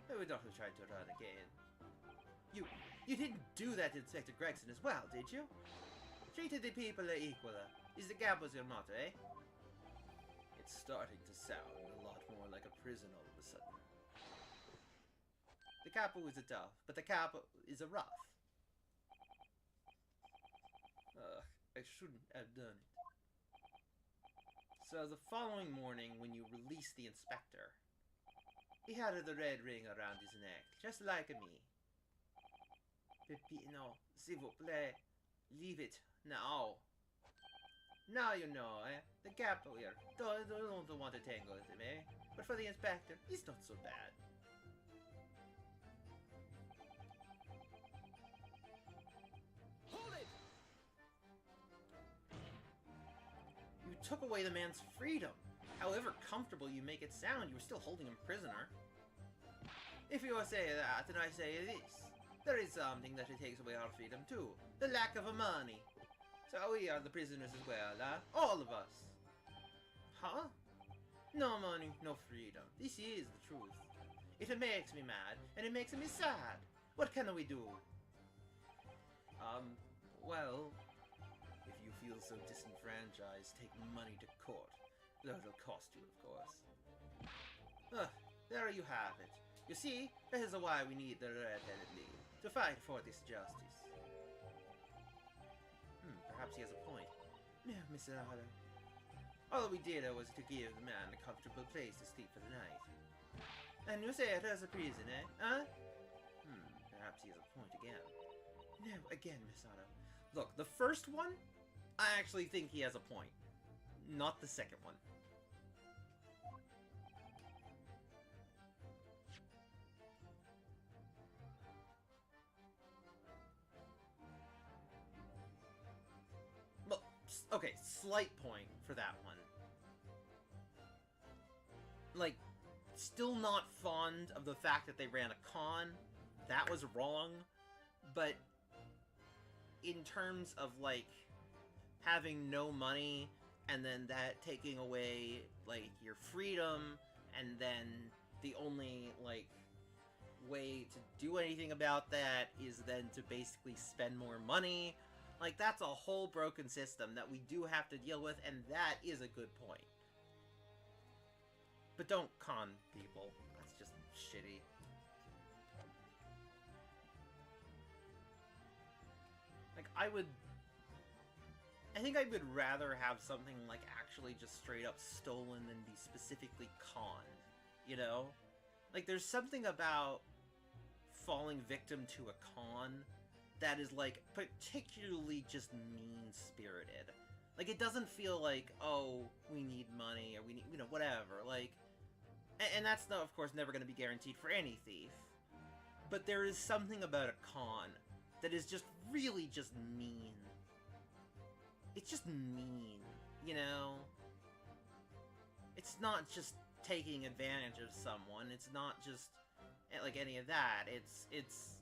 I would not have tried to run again. You didn't do that to Inspector Gregson as well, did you? Treated the people equal. Is the gap was your motto, eh? It's starting to sound a lot more like a prison all of a sudden. The capo is a tough, but the capo is a rough. I shouldn't have done it. So the following morning, when you released the inspector, he had the red ring around his neck, just like me. Peppino, s'il vous plaît, leave it now. Now you know, eh? The capo here don't want to tangle with him, eh? But for the inspector, he's not so bad. Hold it! You took away the man's freedom. However comfortable you make it sound, you were still holding him prisoner. If you say that, then I say this. There is something that it takes away our freedom too. The lack of money. So we are the prisoners as well, huh? All of us. Huh? No money, no freedom. This is the truth. It makes me mad, and it makes me sad. What can we do? Well, if you feel so disenfranchised, take money to court. Though it'll cost you, of course. There you have it. You see, this is why we need the Red-Headed League. To fight for this justice. Perhaps he has a point. No, Mr. Otter. All we did was to give the man a comfortable place to sleep for the night. And you say it as a prison, eh? Huh? Perhaps he has a point again. No, again, Miss Otto. Look, the first one, I actually think he has a point. Not the second one. Okay, slight point for that one. Like, still not fond of the fact that they ran a con. That was wrong. But in terms of, like, having no money and then that taking away, like, your freedom, and then the only, like, way to do anything about that is then to basically spend more money. Like, that's a whole broken system that we do have to deal with, and that is a good point. But don't con people. That's just shitty. Like, I think I would rather have something, like, actually just straight up stolen than be specifically conned. You know? Like, there's something about falling victim to a con that is, like, particularly just mean-spirited. Like, it doesn't feel like, oh, we need money, or we need, you know, whatever. Like, and that's, not, of course, never going to be guaranteed for any thief. But there is something about a con that is just really just mean. It's just mean, you know? It's not just taking advantage of someone. It's not just, like, any of that. It's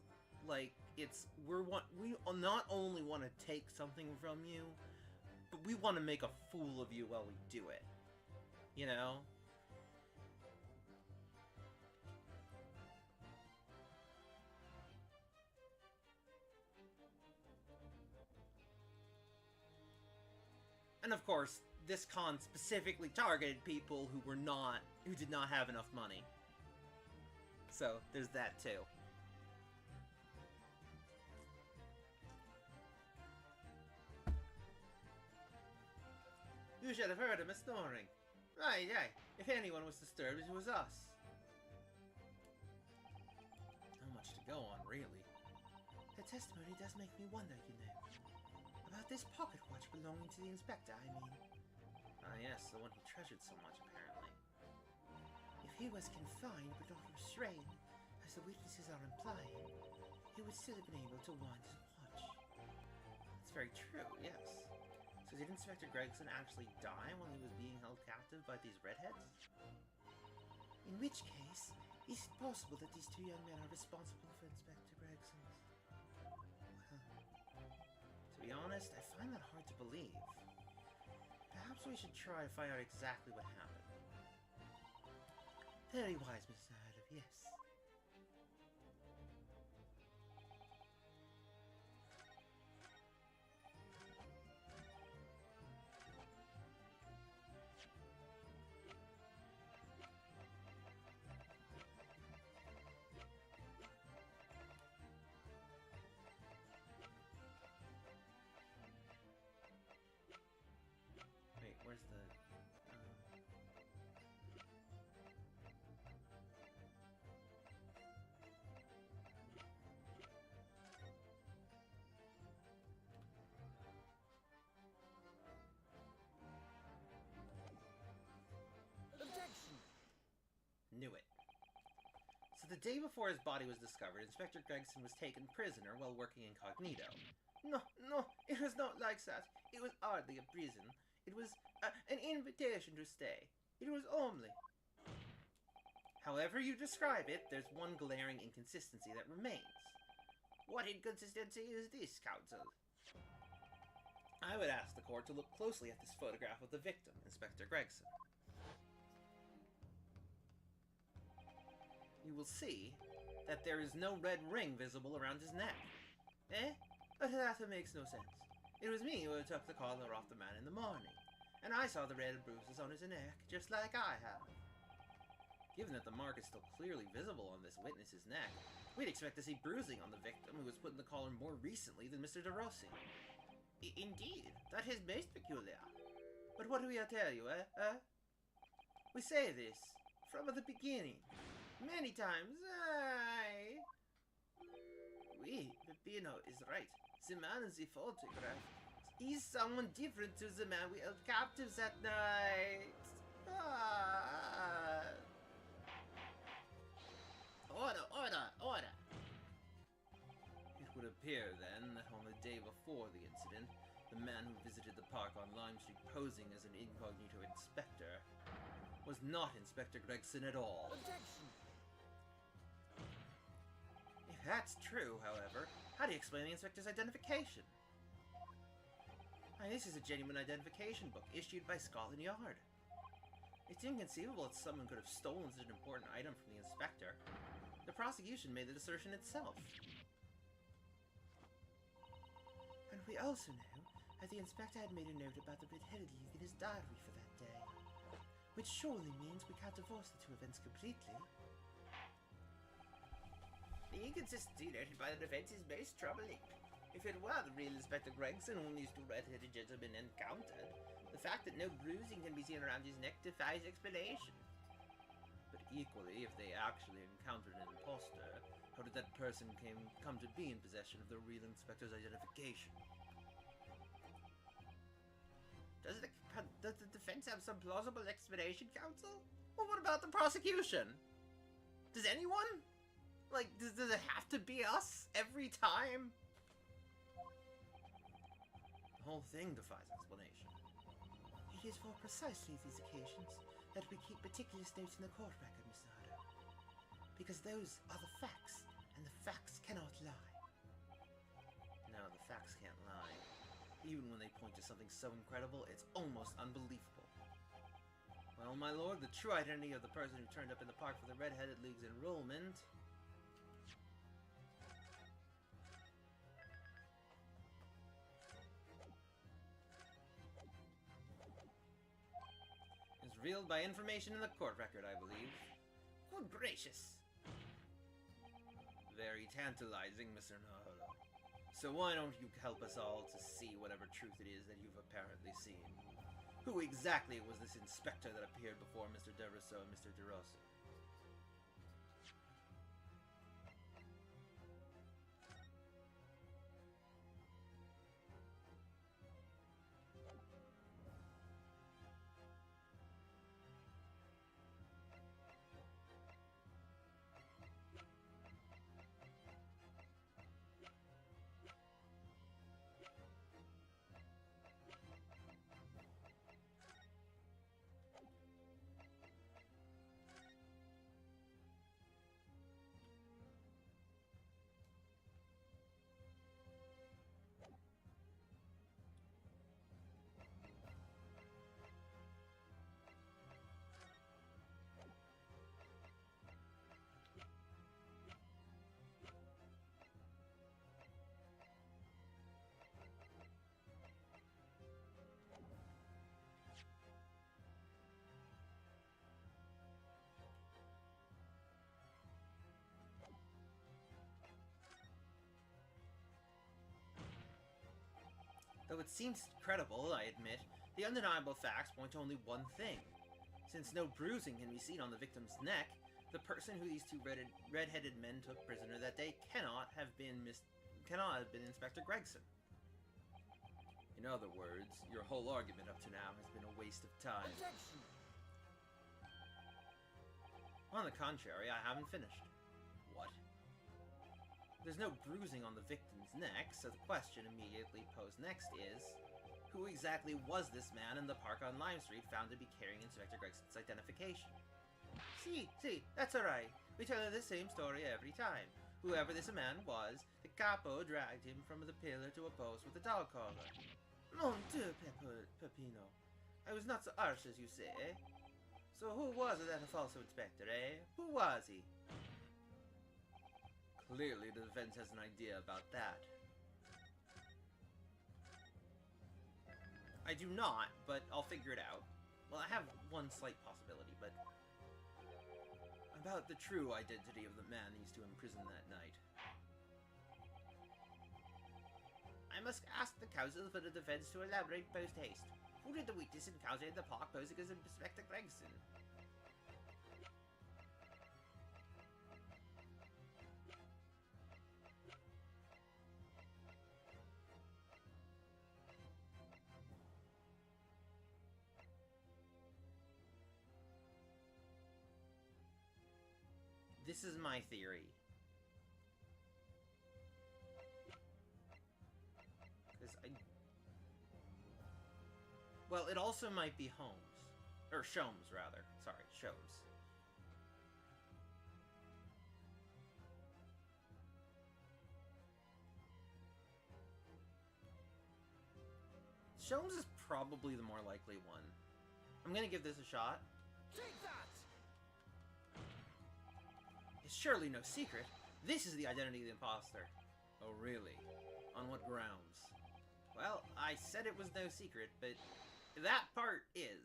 like, we not only want to take something from you, but we want to make a fool of you while we do it. You know? And of course, this con specifically targeted people who did not have enough money. So, there's that too. You should have heard him snoring. Right, yeah. If anyone was disturbed, it was us. Not much to go on, really. The testimony does make me wonder, you know. About this pocket watch belonging to the inspector, I mean. Ah, yes, the one he treasured so much, apparently. If he was confined but not restrained, as the witnesses are implying, he would still have been able to wind his watch. That's very true, yes. So did Inspector Gregson actually die while he was being held captive by these redheads? In which case, is it possible that these two young men are responsible for Inspector Gregson's... To be honest, I find that hard to believe. Perhaps we should try to find out exactly what happened. Very wise, Mr. Adam, yes. Wait, where's the... Objection! Knew it. So the day before his body was discovered, Inspector Gregson was taken prisoner while working incognito. No, it was not like that. It was hardly a prison. It was an invitation to stay. It was only... However you describe it, there's one glaring inconsistency that remains. What inconsistency is this, counsel? I would ask the court to look closely at this photograph of the victim, Inspector Gregson. You will see that there is no red ring visible around his neck. Eh? But that makes no sense. It was me who took the collar off the man in the morning, and I saw the red bruises on his neck, just like I have. Given that the mark is still clearly visible on this witness's neck, we'd expect to see bruising on the victim who was put in the collar more recently than Mr. De Rossi. Indeed, that is most peculiar. But what do we tell you, eh? We say this from the beginning. Many times, Oui, Peppino is right. The man in the photograph is someone different to the man we held captives that night. Order! It would appear, then, that on the day before the incident, the man who visited the park on Lime Street posing as an incognito inspector was not Inspector Gregson at all. Objection! If that's true, however, how do you explain the inspector's identification? This is a genuine identification book issued by Scotland Yard. It's inconceivable that someone could have stolen such an important item from the inspector. The prosecution made the assertion itself. And We also know that the inspector had made a note about the Red-Headed League in his diary for that day, which surely means we can't divorce the two events completely. The inconsistency noted by the defense is most troubling. If it were the real Inspector Gregson whom these two red-headed gentlemen encountered, the fact that no bruising can be seen around his neck defies explanation. But equally, if they actually encountered an imposter, how did that person come to be in possession of the real Inspector's identification? Does the defense have some plausible explanation, counsel? Well, what about the prosecution? Does anyone? Like, does it have to be us every time? The whole thing defies explanation. It is for precisely these occasions that we keep meticulous notes in the court record, Mr. Hutter. Because those are the facts, and the facts cannot lie. No, the facts can't lie. Even when they point to something so incredible, it's almost unbelievable. Well, my lord, the true identity of the person who turned up in the park for the Red-Headed League's enrollment is revealed by information in the court record, I believe. Good gracious! Very tantalizing, Mr. Nahara. So why don't you help us all to see whatever truth it is that you've apparently seen? Who exactly was this inspector that appeared before Mr. De Rousseau and Mr. De Rossi? Though it seems credible, I admit, the undeniable facts point to only one thing. Since no bruising can be seen on the victim's neck, the person who these two red-headed men took prisoner that day cannot have been Inspector Gregson. In other words, your whole argument up to now has been a waste of time. Objection! On the contrary, I haven't finished. What? There's no bruising on the victim's neck, so the question immediately posed next is, who exactly was this man in the park on Lime Street found to be carrying Inspector Gregson's identification? See, that's alright. We tell her the same story every time. Whoever this man was, the capo dragged him from the pillar to a post with a dog collar. Mon Dieu, Peppino. I was not so harsh as you say. So who was that false inspector, eh? Who was he? Clearly the defense has an idea about that. I do not, but I'll figure it out. Well, I have one slight possibility, but... about the true identity of the man these two imprisoned that night. I must ask the counsel for the defense to elaborate post haste. Who did the witness encounter in the park posing as Inspector Gregson? This is my theory. Well, it also might be Holmes. Or Sholmes, rather. Sorry, Sholmes. Sholmes is probably the more likely one. I'm gonna give this a shot. Take that! It's surely no secret. This is the identity of the imposter. Oh, really? On what grounds? Well, I said it was no secret, but that part is.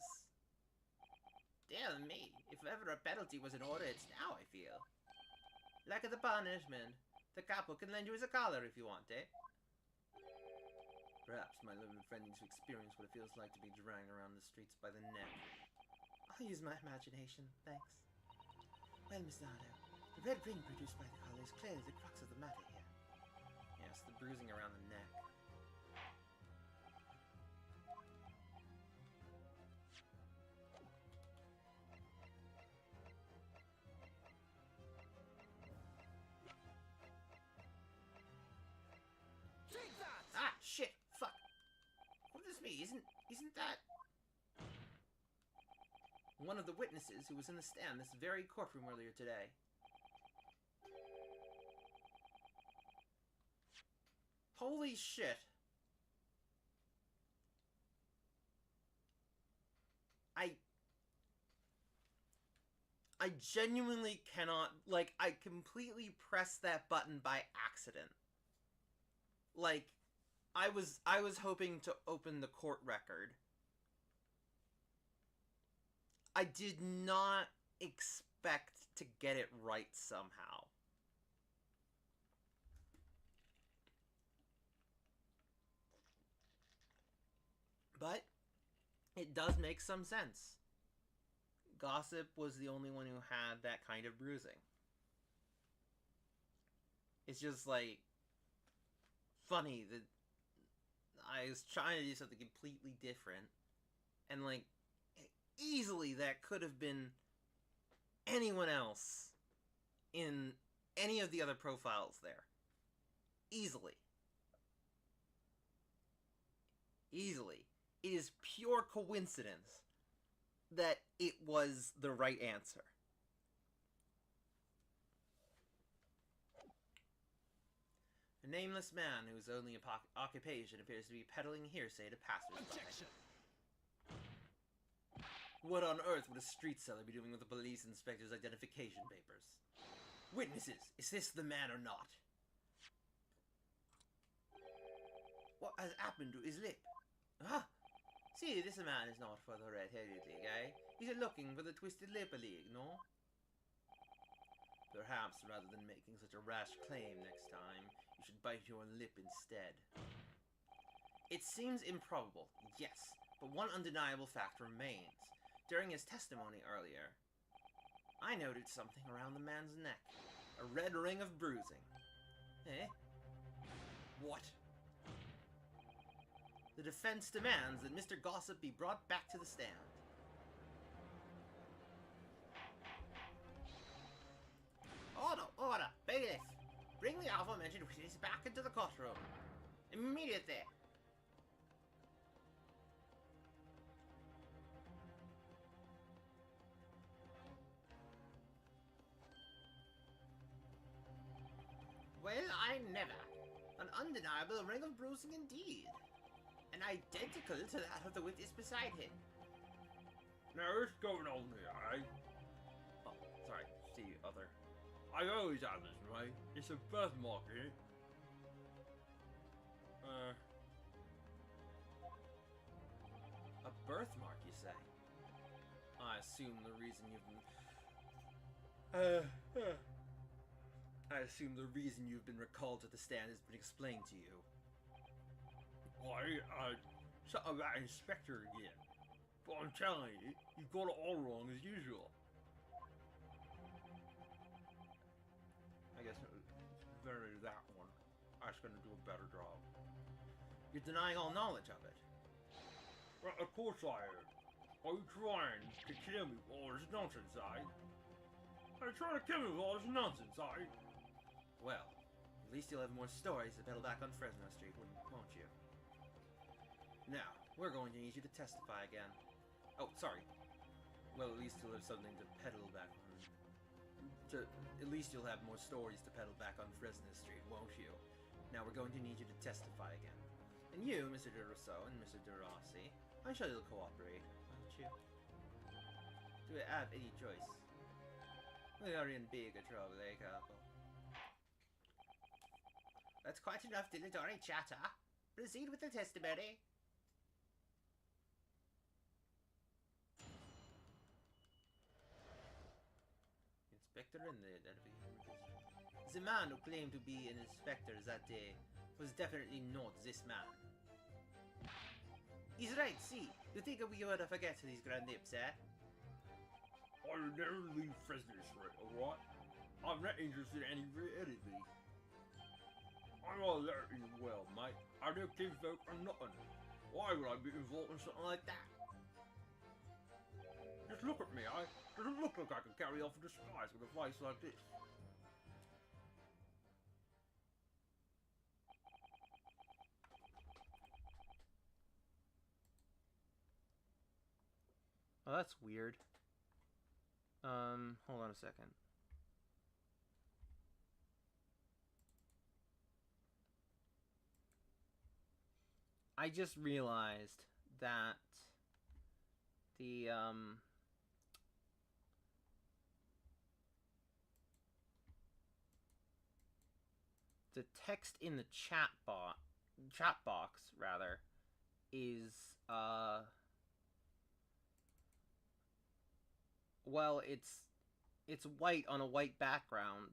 Dear me, if ever a penalty was in order, it's now, I feel. Like the punishment. The capo can lend you as a collar if you want, eh? Perhaps my little friend needs to experience what it feels like to be dragged around the streets by the neck. I'll use my imagination, thanks. Well, Miss Nardo, the red ring produced by the collar is clearly the crux of the matter here. Yes, the bruising around the neck. Ah, shit! Fuck! What does this mean? Isn't that... one of the witnesses who was in the stand this very courtroom earlier today? Holy shit! I genuinely cannot... Like, I completely pressed that button by accident. Like, I was hoping to open the court record. I did not expect to get it right somehow. But it does make some sense. Gossip was the only one who had that kind of bruising. It's just like funny that I was trying to do something completely different, and like easily that could have been anyone else in any of the other profiles there. Easily. It is pure coincidence that it was the right answer. A nameless man whose only occupation appears to be peddling hearsay to passers-by. Objection! What on earth would a street seller be doing with the police inspector's identification papers? Witnesses, is this the man or not? What has happened to his lip? Ah! See, this man is not for the red-headed league, eh? He's looking for the twisted lip league, no? Perhaps, rather than making such a rash claim next time, you should bite your lip instead. It seems improbable, yes, but one undeniable fact remains. During his testimony earlier, I noted something around the man's neck. A red ring of bruising. Eh? What? The defense demands that Mr. Gossip be brought back to the stand. Order! Bailiff! Bring the aforementioned witness back into the courtroom. Immediately! Well, I never. An undeniable ring of bruising indeed. And identical to that of the witness beside him. Now, what's going on here, eh? Oh, sorry. The other. I always have this, right? It's a birthmark, isn't it? A birthmark, you say? I assume the reason you've been... I assume the reason you've been recalled to the stand has been explained to you. Something about Inspector again. But I'm telling you, you've got it all wrong as usual. I guess Very that one. I was gonna do a better job. you're denying all knowledge of it. Well, of course I am. Are you trying to kill me with all this nonsense, eh? Are you trying to kill me with all this nonsense, eh? Well, at least you'll have more stories to peddle back on Fresno Street, won't you? Now, we're going to need you to testify again. Oh, sorry. Well, at least you'll have something to peddle back on. At least you'll have more stories to peddle back on Fresno Street, won't you? Now we're going to need you to testify again. And you, Mr. De Rousseau and Mr. De Rossi, I'm sure you'll cooperate, won't you? Do we have any choice? We are in big trouble, couple. That's quite enough dilatory chatter. Proceed with the testimony. Inspector in the identification. The man who claimed to be an inspector that day was definitely not this man. He's right, see. You think we ought to forget these grand nips, eh? I would never leave Fresno Street, alright? I'm not interested in any reality. I'm all there as well, mate. I don't kinfolk or nothing. Why would I be involved in something like that? Just look at me, doesn't look like I can carry off a disguise with a face like this. Oh, that's weird. Hold on a second. I just realized that the text in the chat box rather is well, it's white on a white background.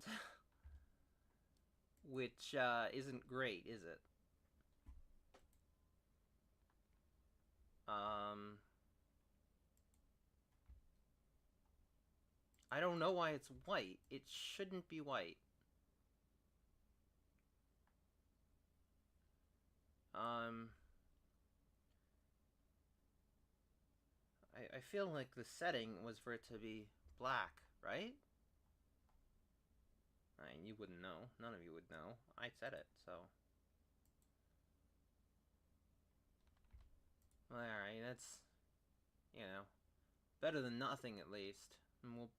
Which isn't great, is it? I don't know why it's white. It shouldn't be white. I feel like the setting was for it to be black, right? I mean, you wouldn't know. None of you would know. I said it, so. Alright, that's, you know, better than nothing at least. And we'll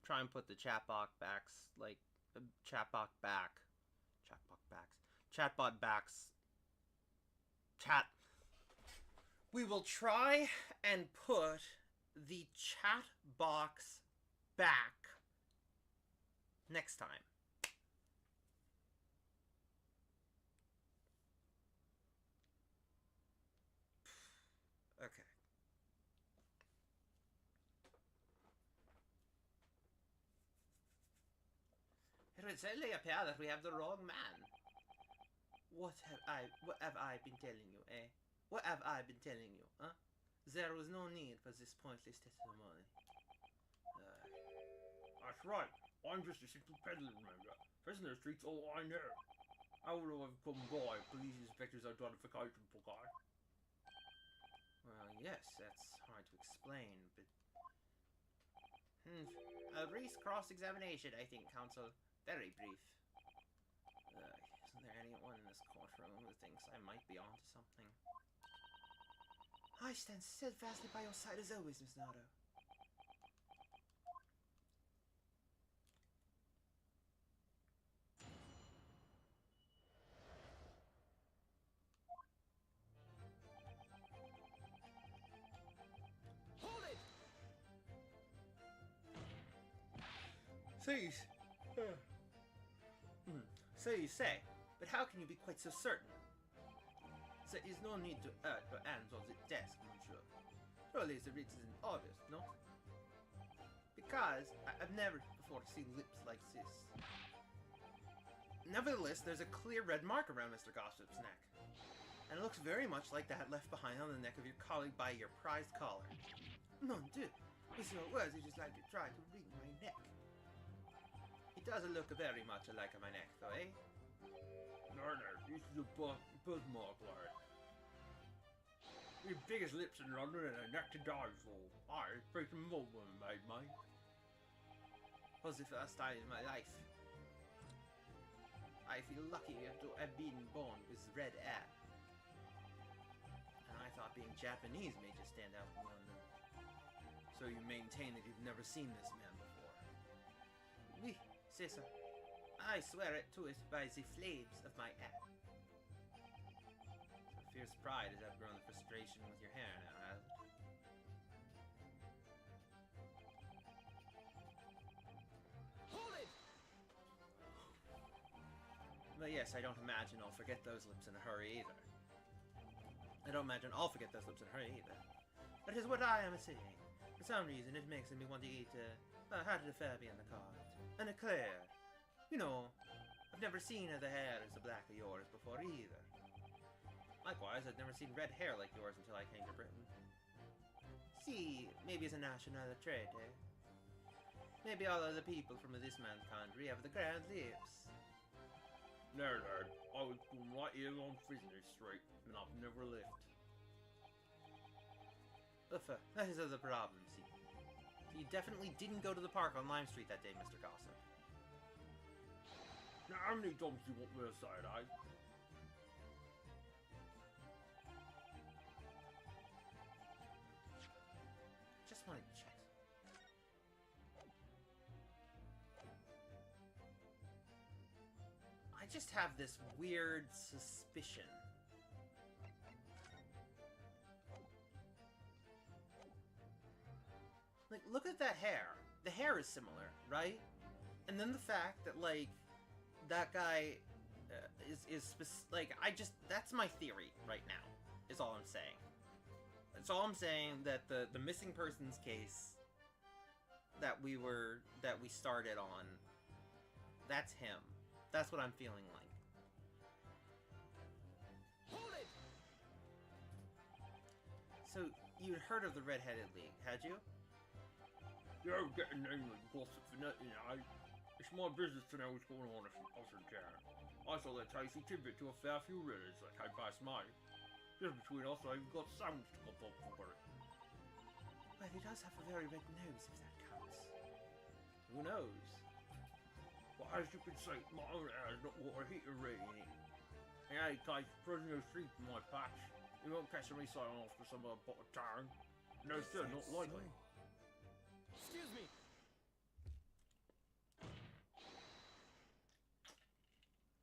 try and put the chatbot backs. We will try and put the chat box back next time. Okay. It would certainly appear that we have the wrong man. What have I been telling you, eh? What have I been telling you, huh? There was no need for this pointless testimony. That's right. I'm just a simple peddler, remember? Fresno Street's all I know. How would I have come by police inspector's identification book? Well, yes, that's hard to explain, but... A brief cross-examination, I think, counsel. Very brief. Isn't there anyone in this courtroom who thinks I might be onto something? I stand steadfastly by your side as always, Miss Nardo. Hold it! Cease. So you say, but how can you be quite so certain? There is no need to urge your hands on the desk, monsieur. Surely the writ isn't obvious, no? Because I've never before seen lips like this. Nevertheless, there's a clear red mark around Mr. Gossip's neck. And it looks very much like that left behind on the neck of your colleague by your prized collar. Mon Dieu, with your words, it is like you tried to wring my neck. It doesn't look very much alike on my neck, though, eh? No, this is a birthmark, lad. The biggest lips in London and a neck to die for. I pretty more women made, mate. Was the first time in my life. I feel lucky to have been born with red hair. And I thought being Japanese made you stand out in London. So you maintain that you've never seen this man before? Oui, c'est ça. I swear it to it by the flames of my hair. So fierce pride has outgrown the frustration with your hair now, has it? Hold it! But yes, I don't imagine I'll forget those lips in a hurry either. don't imagine I'll forget those lips in a hurry either. That is what I am saying. For some reason, it makes me want to eat, how did the fair be in the card? An eclair. You know, I've never seen the hair as black as yours before either. Likewise, I've never seen red hair like yours until I came to Britain. See, maybe it's a national trait, eh? Maybe all of the people from this man's country have the grand lips. No, lad. I was born right here on Fresno Street, and I've never left. Uffa, that is the problem, see. So you definitely didn't go to the park on Lime Street that day, Mr. Gossip. Now, how many times do you want me to say it, eh? Just wanted to check. I just have this weird suspicion. Like, look at that hair. The hair is similar, right? And then the fact that, like, that guy that's my theory right now, is all I'm saying. That's all I'm saying, that the missing persons case that we started on, that's him. That's what I'm feeling like. Hold it! So, you'd heard of the Red-Headed League, had you? You're getting nameless gossip for nothing, eh? It's my business to know what's going on up in town. I saw that tasty tidbit to a fair few readers that came past me. Just between us, I've got sandwich to come up for it. Well, he does have a very red nose, if that counts. Who knows? But as you can see, my own hair's not water heater rating it. In any case, Fresno Street in my patch. You won't catch me signing off for some other pot of town. No, sir, not likely. Excuse me.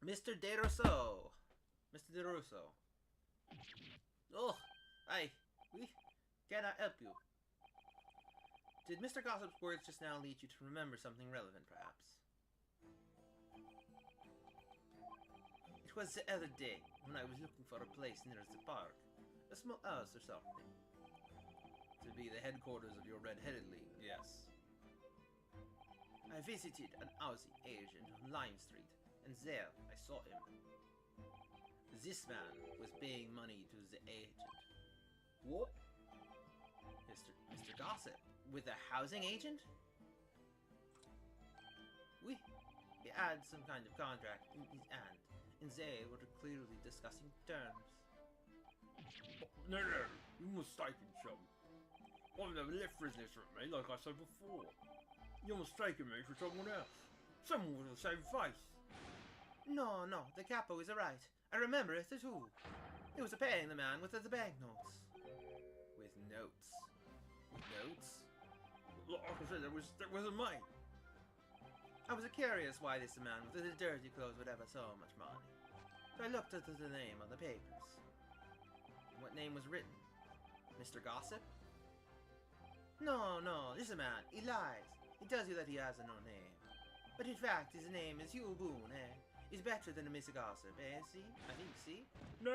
Mr. DeRousseau. Mr. DeRousseau. Oh, hi. Can I help you? Did Mr. Gossip's words just now lead you to remember something relevant, perhaps? It was the other day, when I was looking for a place near the park. A small house or something. To be the headquarters of your Red-Headed League, yes. I visited an Aussie agent on Lime Street, and there I saw him. This man was paying money to the agent. What? Mr. Gossip, with a housing agent? We had some kind of contract in his hand, and they were clearly discussing terms. No, you're mistaken, chum. I've never left Fresno Street, mate, like I said before. You're mistaken me for someone else. Someone with the same face. No, the capo is right. I remember it too. It was paying the man with the banknotes. With notes. With notes? Like I said, that wasn't mine. I was curious why this man with the dirty clothes would have so much money. So I looked at the name on the papers. What name was written? Mr. Gossip? No, this man, he lies. He tells you that he has no name. But in fact, his name is Hugh Boone, eh? He's better than a Mr. Gossip, eh? See? I think, see? No!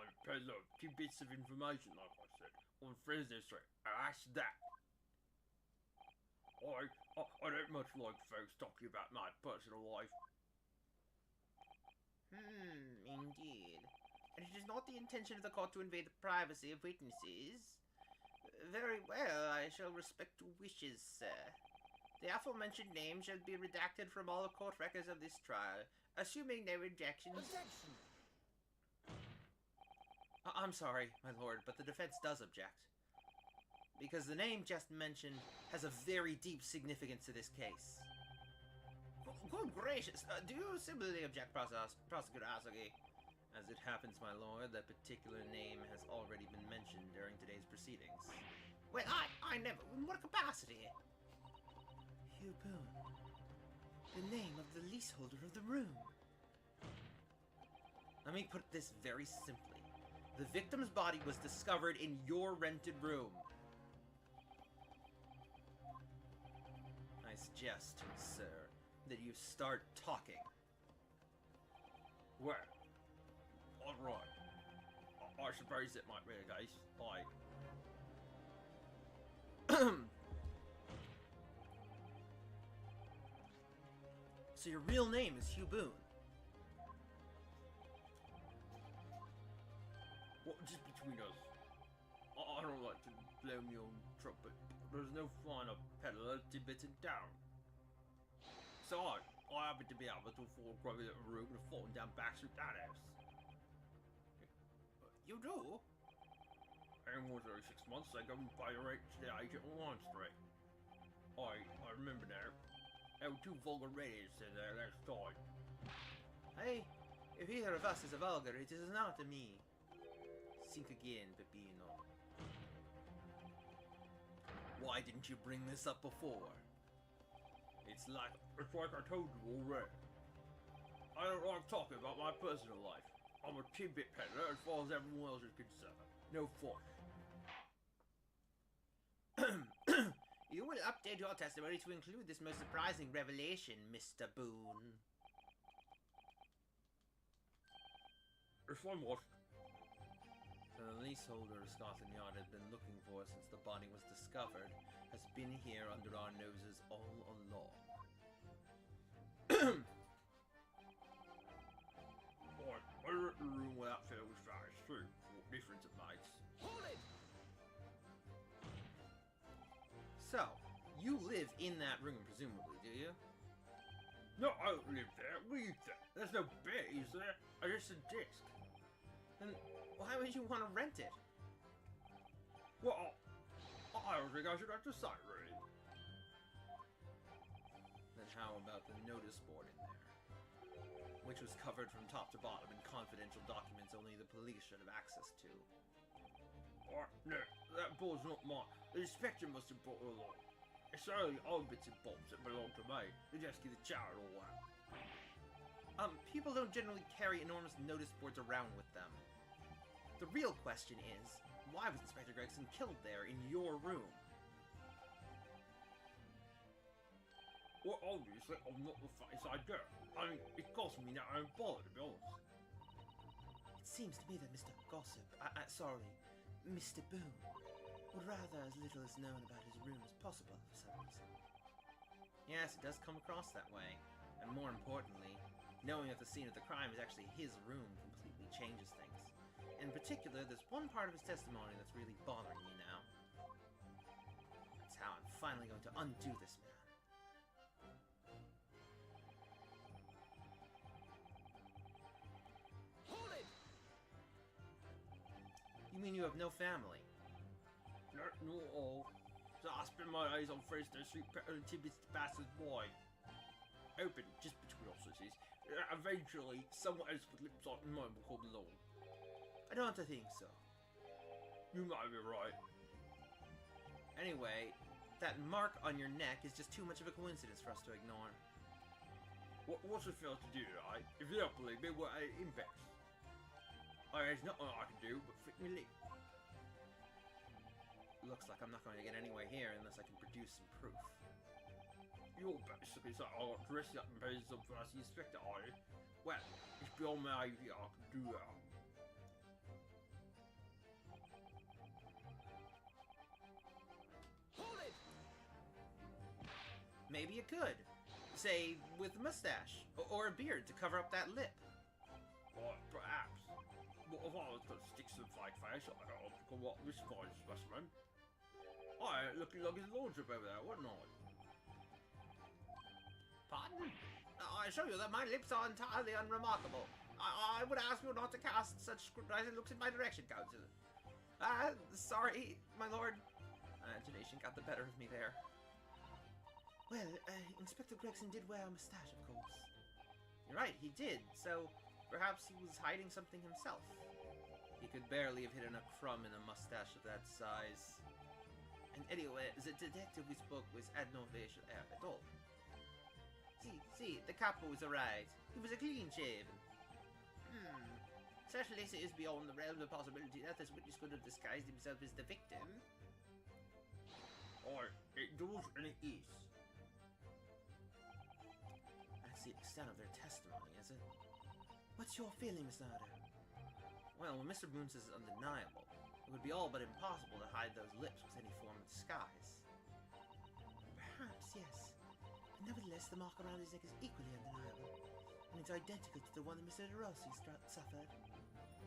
I paid up 2 bits of information, like I said, on Fresno Street. That's that. I don't much like folks talking about my personal life. Indeed. And it is not the intention of the court to invade the privacy of witnesses. Very well, I shall respect your wishes, sir. The aforementioned name shall be redacted from all court records of this trial, assuming no objections. Objection! I'm sorry, my lord, but the defense does object. Because the name just mentioned has a very deep significance to this case. Good gracious, do you similarly object, Prosecutor Asagi? As it happens, my lord, that particular name has already been mentioned during today's proceedings. Well, I never... In what capacity? Hugh Boone. The name of the leaseholder of the room. Let me put this very simply. The victim's body was discovered in your rented room. I suggest, sir, that you start talking. Well, alright. I suppose that might be the case. So your real name is Hugh Boone? What, just between us? I don't like to blow my own trumpet. There's no finer peddler to be beaten down. So I happen to be able to afford a grubby little room and a falling down backstreet that house. You do? And once every 6 months, I go and pay a rent to the agent on Line Street. I remember now. There were 2 vulgar redheads in there last time. Hey, if either of us is a vulgar, it is not a me. Think again, Peppino. Why didn't you bring this up before? It's like I told you already. I don't like talking about my personal life. I'm a tidbit peddler as far as everyone else is concerned. No fuss. You will update your testimony to include this most surprising revelation, Mr. Boone. If I must. The leaseholder of Scotland Yard had been looking for since the body was discovered, has been here under our noses all along. I rent the room where that fellow was found. It's true. What difference it makes. Hold it! So, you live in that room, presumably, do you? No, I don't live there. Leave there. There's no bed, is there? Just a desk. Then why would you want to rent it? Well, I don't think I should have to say, really. Then how about the notice board in there? Which was covered from top to bottom in confidential documents only the police should have access to. No, that board's not mine. The inspector must have brought it along. It's only old bits and bobs that belong to me. The desk is the chair and all that. People don't generally carry enormous notice boards around with them. The real question is, why was Inspector Gregson killed there in your room? Well, obviously, I'm not the face I do. I mean, it cost me that own bother, to be honest. It seems to me that Mr. Gossip, Mr. Boone, would rather as little is known about his room as possible for some reason. Yes, it does come across that way. And more importantly, knowing that the scene of the crime is actually his room completely changes things. In particular, there's one part of his testimony that's really bothering me now. That's how I'm finally going to undo this man. Hold it! You mean you have no family? Not all. So I spend my days on Fresno Street peddling tidbits to passers by. Open, just between us, this is. Eventually, someone else with lips like mine will come along. I don't think so. You might be right. Anyway, that mark on your neck is just too much of a coincidence for us to ignore. What's it feel to do, right? If you don't believe me, what it impacts. There's nothing I can do but flick me lip. Looks like I'm not going to get anywhere here unless I can produce some proof. You're basically saying I got dressed up and paid some for us inspector, are you? Well, it's beyond my idea I can do that. Hold it! Maybe you could. Say, with a mustache. Or a beard to cover up that lip. Right, perhaps. What if I was to stick some fake face on it to come up this fine specimen? I ain't looking like his lordship over there, wouldn't I? Pardon? I assure you that my lips are entirely unremarkable. I would ask you not to cast such scrutinizing looks in my direction, Counselor. Sorry, my lord. Imagination got the better of me there. Well, Inspector Gregson did wear a mustache, of course. You're right, he did, so perhaps he was hiding something himself. He could barely have hidden a crumb in a mustache of that size. And anyway, the detective we spoke with had no facial hair at all. See, the capo was alright. He was a clean shaven. Certainly it is beyond the realm of possibility that this witness could have disguised himself as the victim. It does and it is. That's the extent of their testimony, is it? What's your feeling, Miss Nardo? Well, when Mr. Boone says it's undeniable, it would be all but impossible to hide those lips with any form of disguise. Perhaps, yes. But nevertheless, the mark around his neck is equally undeniable, and it's identical to the one that Mr. DeRossi suffered.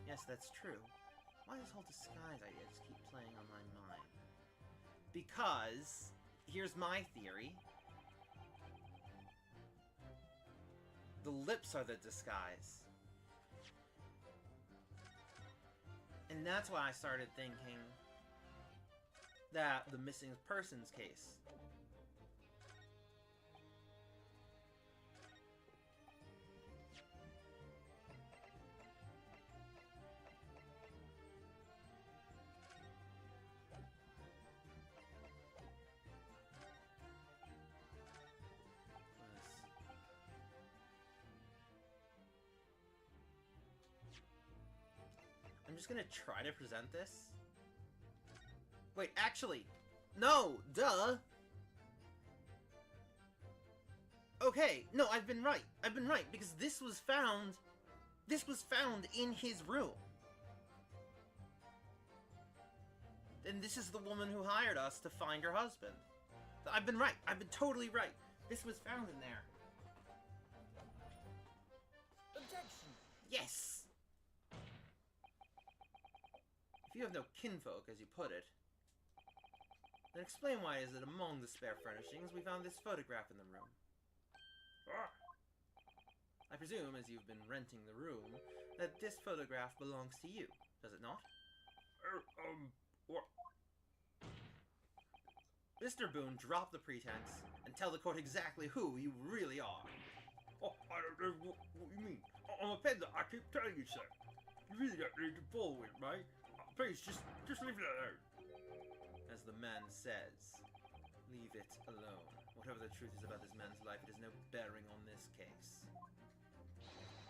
Yes, that's true. Why does this whole disguise idea just keep playing on my mind? Because, here's my theory. The lips are the disguise. And that's why I started thinking that the missing persons case. I'm just gonna try to present this. Wait, actually, no, duh. Okay, no, I've been right. I've been right, because this was found in his room. And this is the woman who hired us to find her husband. I've been right. I've been totally right. This was found in there. Objection! Yes! If you have no kinfolk, as you put it, then explain why is it among the spare furnishings we found this photograph in the room. I presume, as you've been renting the room, that this photograph belongs to you, does it not? What? Mr. Boone, drop the pretense and tell the court exactly who you really are. Oh, I don't know what you mean. I'm a peddler, I keep telling you so. You really don't need to follow it, mate. Please, just leave it alone. As the man says, leave it alone. Whatever the truth is about this man's life, it has no bearing on this case.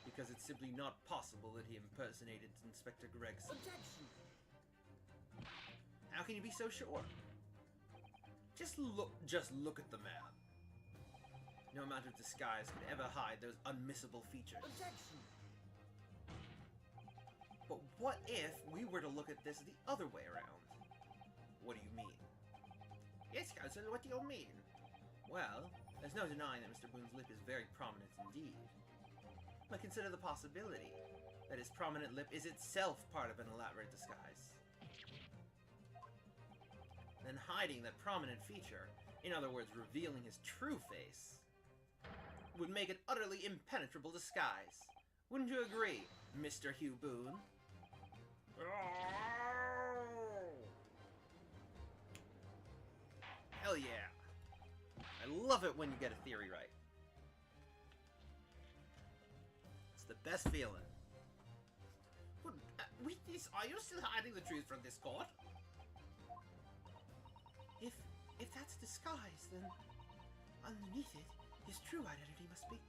Because it's simply not possible that he impersonated Inspector Gregson. Objection! How can you be so sure? Just look at the man. No amount of disguise could ever hide those unmissable features. Objection! But what if we were to look at this the other way around? What do you mean? Yes, counsel, what do you mean? Well, there's no denying that Mr. Boone's lip is very prominent indeed. But consider the possibility that his prominent lip is itself part of an elaborate disguise. Then hiding that prominent feature, in other words, revealing his true face, would make an utterly impenetrable disguise. Wouldn't you agree, Mr. Hugh Boone? Hell yeah. I love it when you get a theory right. It's the best feeling. Witness, are you still hiding the truth from this court? If that's a disguise, then underneath it, his true identity must be...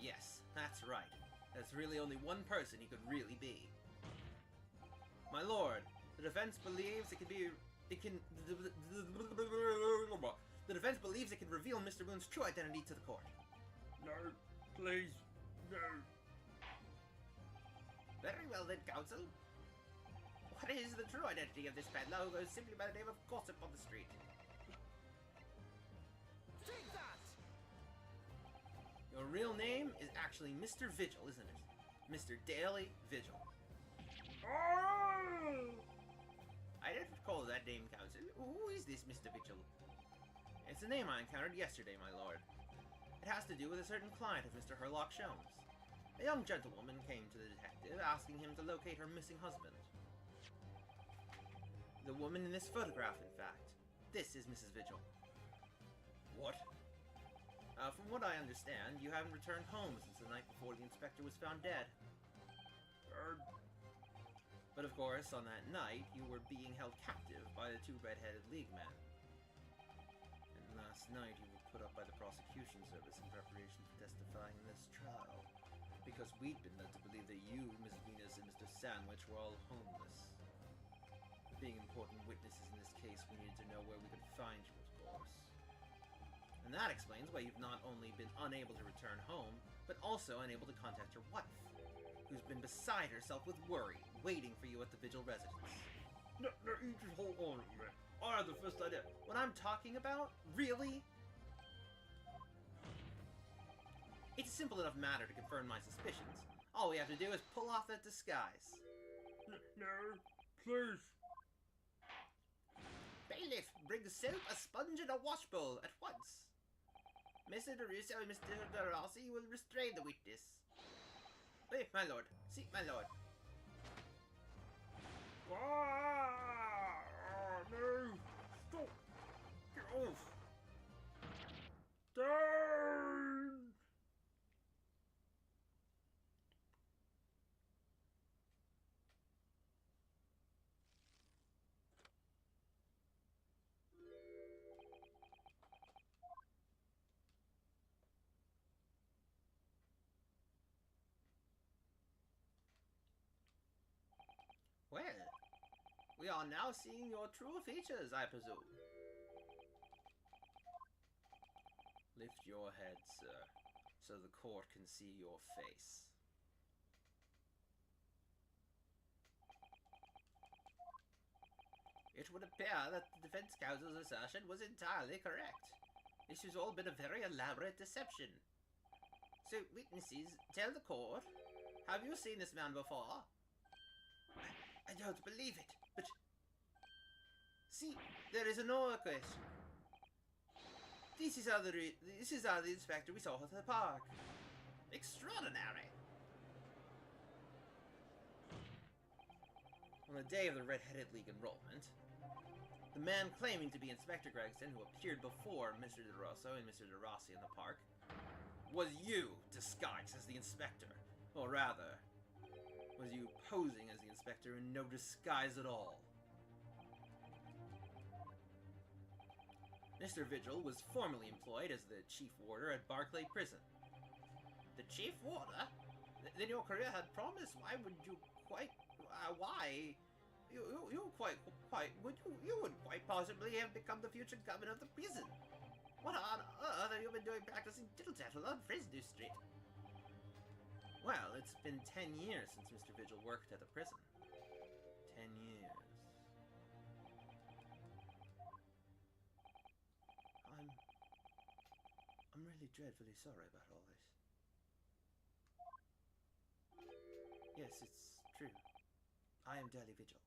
Yes, that's right. There's really only one person he could really be. My lord, the defense believes the defense believes it can reveal Mr. Boone's true identity to the court. No, please, no. Very well then, counsel. What is the true identity of this peddler who goes simply by the name of Gossip on the street? Take that! Your real name is actually Mr. Vigil, isn't it? Mr. Daily Vigil. I don't recall that name, counsel. Who is this Mr. Vigil? It's a name I encountered yesterday, my lord. It has to do with a certain client of Mr. Herlock Sholmes. A young gentlewoman came to the detective asking him to locate her missing husband. The woman in this photograph, in fact. This is Mrs. Vigil. What? From what I understand, you haven't returned home since the night before the inspector was found dead. But of course, on that night, you were being held captive by the two red-headed League men. And last night, you were put up by the prosecution service in preparation for testifying in this trial. Because we'd been led to believe that you, Miss Venus, and Mr. Sandwich were all homeless. Being important witnesses in this case, we needed to know where we could find you, of course. And that explains why you've not only been unable to return home, but also unable to contact your wife, who's been beside herself with worry, waiting for you at the Vigil residence. No, you just hold on a minute. I had the first idea. What I'm talking about? Really? It's a simple enough matter to confirm my suspicions. All we have to do is pull off that disguise. No, please. Bailiff, bring soap, a sponge, and a washbowl at once. Mr. DeRusso and Mr. DeRossi will restrain the witness. Wait, my lord. See, my lord. No! Stop! Get off! Down! Well, we are now seeing your true features, I presume. Lift your head, sir, so the court can see your face. It would appear that the defense counsel's assertion was entirely correct. This has all been a very elaborate deception. So, witnesses, tell the court, have you seen this man before? I don't believe it, but... See, there is another question. This is how the inspector we saw at the park. Extraordinary. On the day of the Red-Headed League enrollment, the man claiming to be Inspector Gregson, who appeared before Mr. DeRosso and Mr. DeRossi in the park, was you, disguised as the inspector. Or rather, was you posing as the inspector in no disguise at all. Mr. Vigil was formerly employed as the chief warder at Barclay Prison. The chief warder? Then your career had promise. Why would you quite... why? You would quite possibly have become the future governor of the prison. What on earth have you been doing practicing tittle-tattle on Fresno Street? Well, it's been 10 years since Mr. Vigil worked at the prison. 10 years. I'm really dreadfully sorry about all this. Yes, it's true. I am Daily Vigil.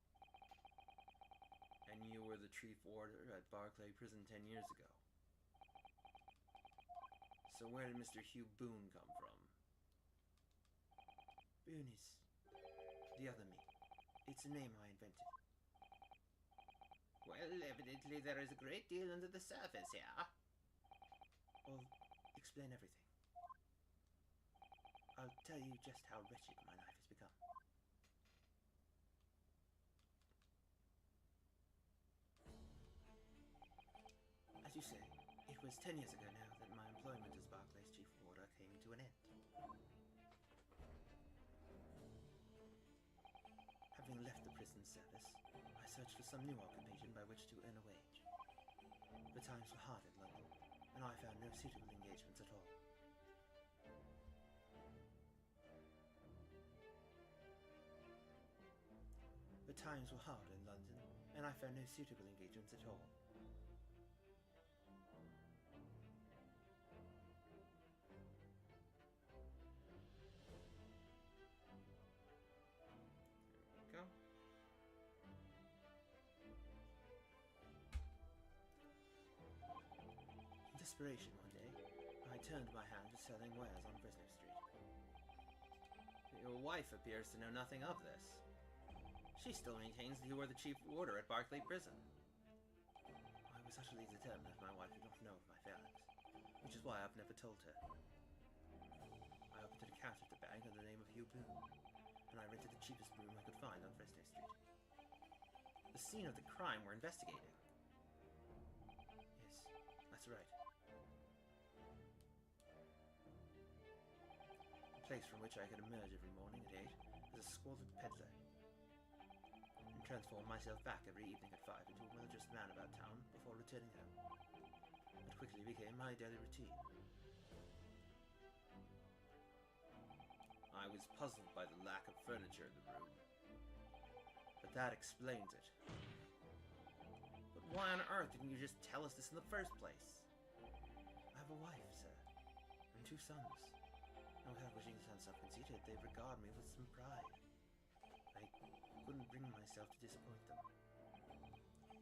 And you were the chief warder at Barclay Prison 10 years ago. So where did Mr. Hugh Boone come from? Boone is the other me. It's a name I invented. Well, evidently there is a great deal under the surface here. I'll explain everything. I'll tell you just how wretched my life has become. As you say, it was 10 years ago now that my employment as Barclay's chief warder came to an end. Having left the prison service, I searched for some new occupation by which to earn a wage. The times were hard in London, and I found no suitable engagements at all. The times were hard in London, and I found no suitable engagements at all. Desperation one day, I turned my hand to selling wares on Fresno Street. Your wife appears to know nothing of this. She still maintains that you were the chief warder at Barclay Prison. I was utterly determined that my wife would not know of my failings, which is why I've never told her. I opened an account at the bank under the name of Hugh Boone, and I rented the cheapest room I could find on Fresno Street. The scene of the crime we're investigating. Yes, that's right. The place from which I could emerge every morning at 8 as a squalid peddler, and transform myself back every evening at 5 into a well-dressed man about town before returning home. It quickly became my daily routine. I was puzzled by the lack of furniture in the room. But that explains it. But why on earth didn't you just tell us this in the first place? I have a wife, sir, and 2 sons. No help wishing to sound self-conceited, they regard me with some pride. I couldn't bring myself to disappoint them.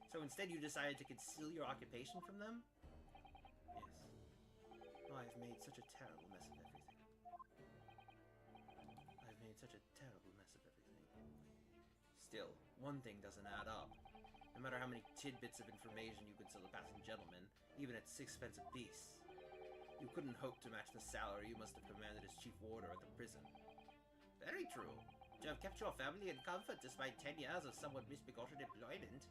So instead you decided to conceal your occupation from them? Yes. Oh, I've made such a terrible mess of everything. Still, one thing doesn't add up. No matter how many tidbits of information you conceal a passing gentleman, even at 6 pence a piece, you couldn't hope to match the salary you must have commanded as chief warder at the prison. Very true. To have kept your family in comfort despite 10 years of somewhat misbegotten employment.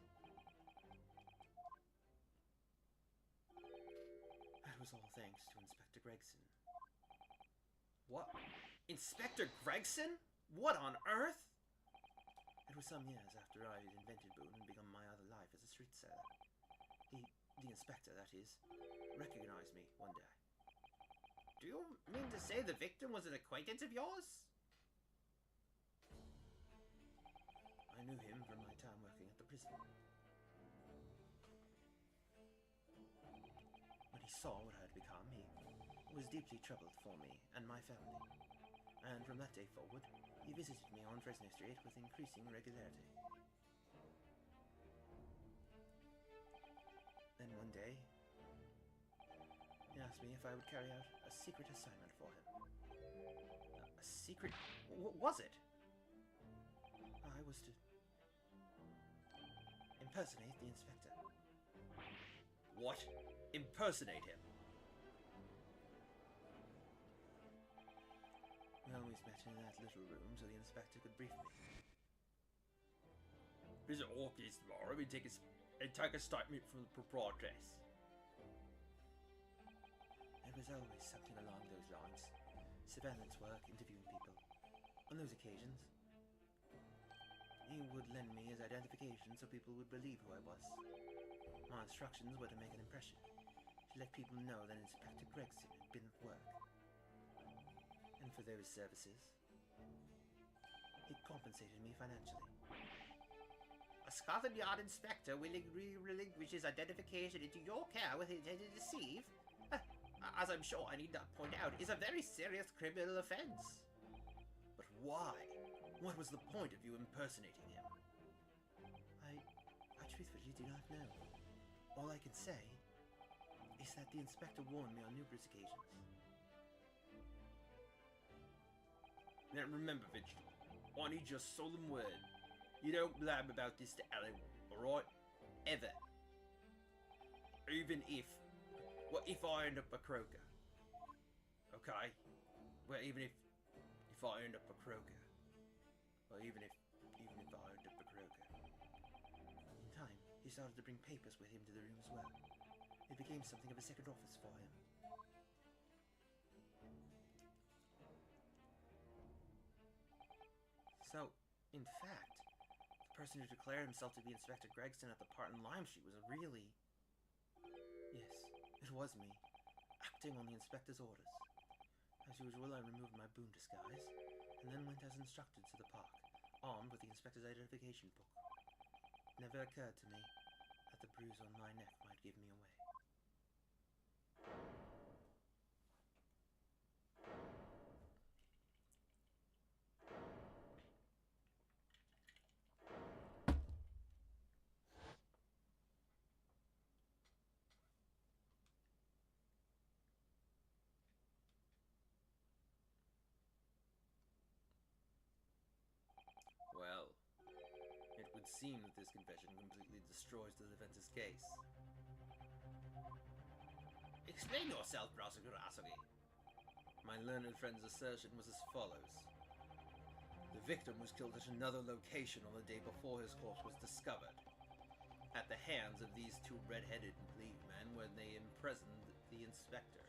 That was all thanks to Inspector Gregson. What? Inspector Gregson? What on earth? It was some years after I had invented Boone and begun my other life as a street seller. The inspector, that is, recognized me one day. Do you mean to say the victim was an acquaintance of yours? I knew him from my time working at the prison. When he saw what I had become, he was deeply troubled for me and my family. And from that day forward, he visited me on Fresno Street with increasing regularity. Then one day, he asked me if I would carry out a secret assignment for him. A secret? What was it? I was to impersonate the inspector. What? Impersonate him? We always met in that little room so the inspector could brief me. Visit Orchid's tomorrow and take a statement from the proprietress. It was always something along those lines. Surveillance work, interviewing people. On those occasions, he would lend me his identification so people would believe who I was. My instructions were to make an impression, to let people know that Inspector Gregson had been at work. And for those services, he compensated me financially. A Scotland Yard inspector willingly relinquishes identification into your care with intent to deceive? As I'm sure I need not point out, is a very serious criminal offense. But why? What was the point of you impersonating him? I truthfully do not know. All I can say is that the inspector warned me on numerous occasions. Now remember, Vigil, I need your solemn word. You don't blab about this to Ellen, alright? Ever. Even if... What if I end up a croaker? Okay? Well, even if I end up a croaker. Well, even if I end up a croaker. In time, he started to bring papers with him to the room as well. It became something of a second office for him. So, in fact, the person who declared himself to be Inspector Gregson at the part in Lime Street was really... Yes, it was me, acting on the inspector's orders. As usual, I removed my Boone disguise, and then went as instructed to the park, armed with the inspector's identification book. It never occurred to me that the bruise on my neck might give me away. Well, it would seem that this confession completely destroys the defense's case. Explain yourself, Prosecutor Asagi. My learned friend's assertion was as follows. The victim was killed at another location on the day before his corpse was discovered, at the hands of these 2 red-headed league men when they imprisoned the inspector.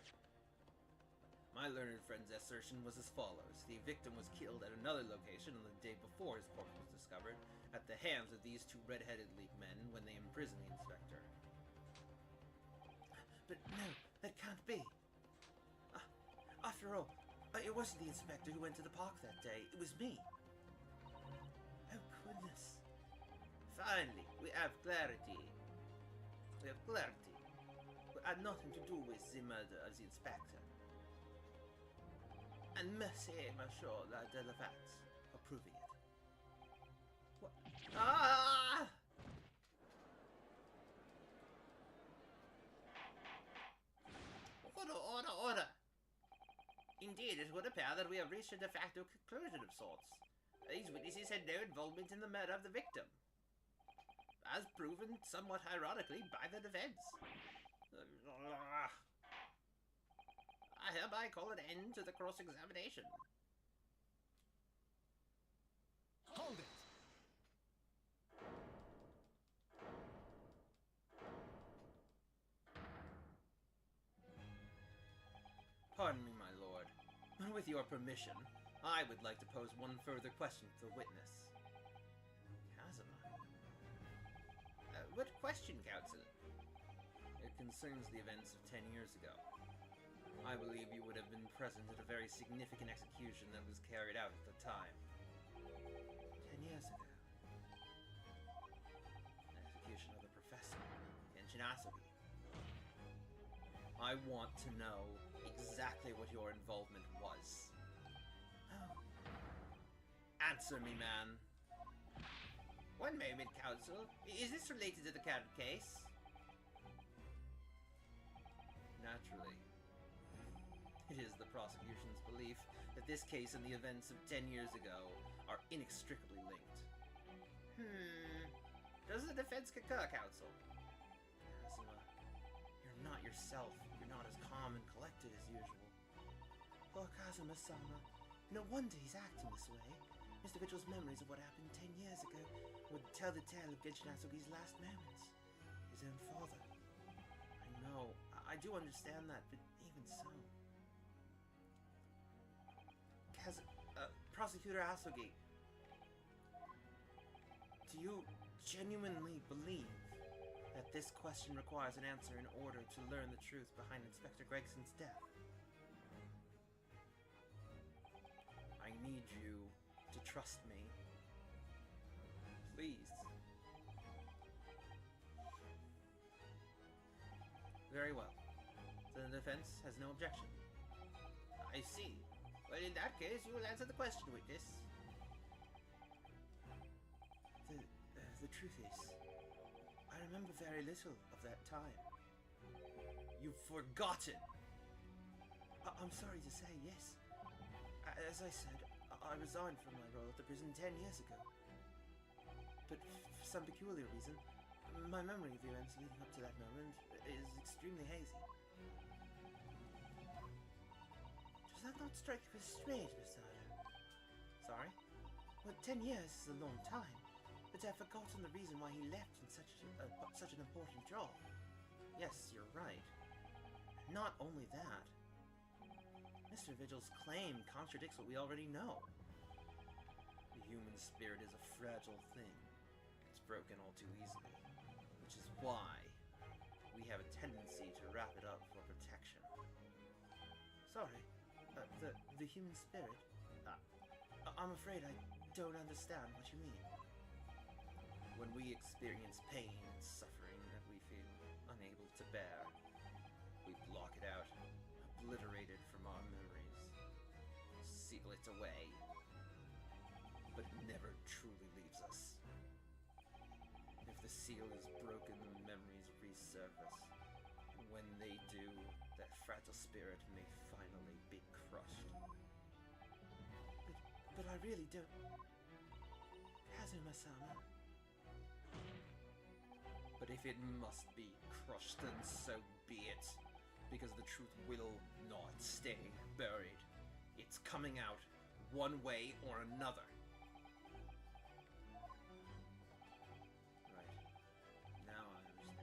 My learned friend's assertion was as follows. The victim was killed at another location on the day before his corpse was discovered, at the hands of these 2 red-headed league men when they imprisoned the inspector. But no, that can't be. After all, I It wasn't the inspector who went to the park that day. It was me. Oh, goodness. Finally, we have clarity. We have clarity. It had nothing to do with the murder of the inspector. And merci, monsieur, the facts are proving it. What? Ah! Order! Indeed, it would appear that we have reached a de facto conclusion of sorts. These witnesses had no involvement in the murder of the victim, as proven somewhat ironically by the defense. I hereby call an end to the cross-examination. Hold it! Pardon me, my lord. With your permission, I would like to pose one further question to the witness. Kazuma. What question, counsel? It concerns the events of 10 years ago. I believe you would have been present at a very significant execution that was carried out at the time. 10 years ago. An execution of the professor, Genshin Asugi. I want to know exactly what your involvement was. Oh. Answer me, man. One moment, counsel. Is this related to the current case? Naturally. It is the prosecution's belief that this case and the events of 10 years ago are inextricably linked. Does the defense concur, counsel? Kazuma, you're not yourself. You're not as calm and collected as usual. Poor Kazuma-sama. No wonder he's acting this way. Mr. Vigil's memories of what happened 10 years ago would tell the tale of Genshin Asugi's last moments. His own father. I know. I do understand that, but even so. Prosecutor Asugi, do you genuinely believe that this question requires an answer in order to learn the truth behind Inspector Gregson's death? I need you to trust me. Please. Very well. The defense has no objection. I see. Well, in that case, you will answer the question, witness. The truth is, I remember very little of that time. You've forgotten! I'm sorry to say, yes. As I said, I resigned from my role at the prison 10 years ago. But for some peculiar reason, my memory of the events leading up to that moment is extremely hazy. Does that not strike you as strange, Mr. Ado? Sorry? Well, 10 years is a long time, but I've forgotten the reason why he left in such an important job. Yes, you're right. Not only that, Mr. Vigil's claim contradicts what we already know. The human spirit is a fragile thing. It's broken all too easily, which is why we have a tendency to wrap it up for protection. Sorry, the human spirit? I'm afraid I don't understand what you mean. When we experience pain and suffering that we feel unable to bear, we block it out, obliterate it from our memories, seal it away, but it never truly leaves us. If the seal is broken, the memories resurface, and when they do, that fragile spirit may finally be crushed. But I really don't... Kazuma-sama. But if it must be crushed, then so be it. Because the truth will not stay buried. It's coming out one way or another. Right. Now I understand.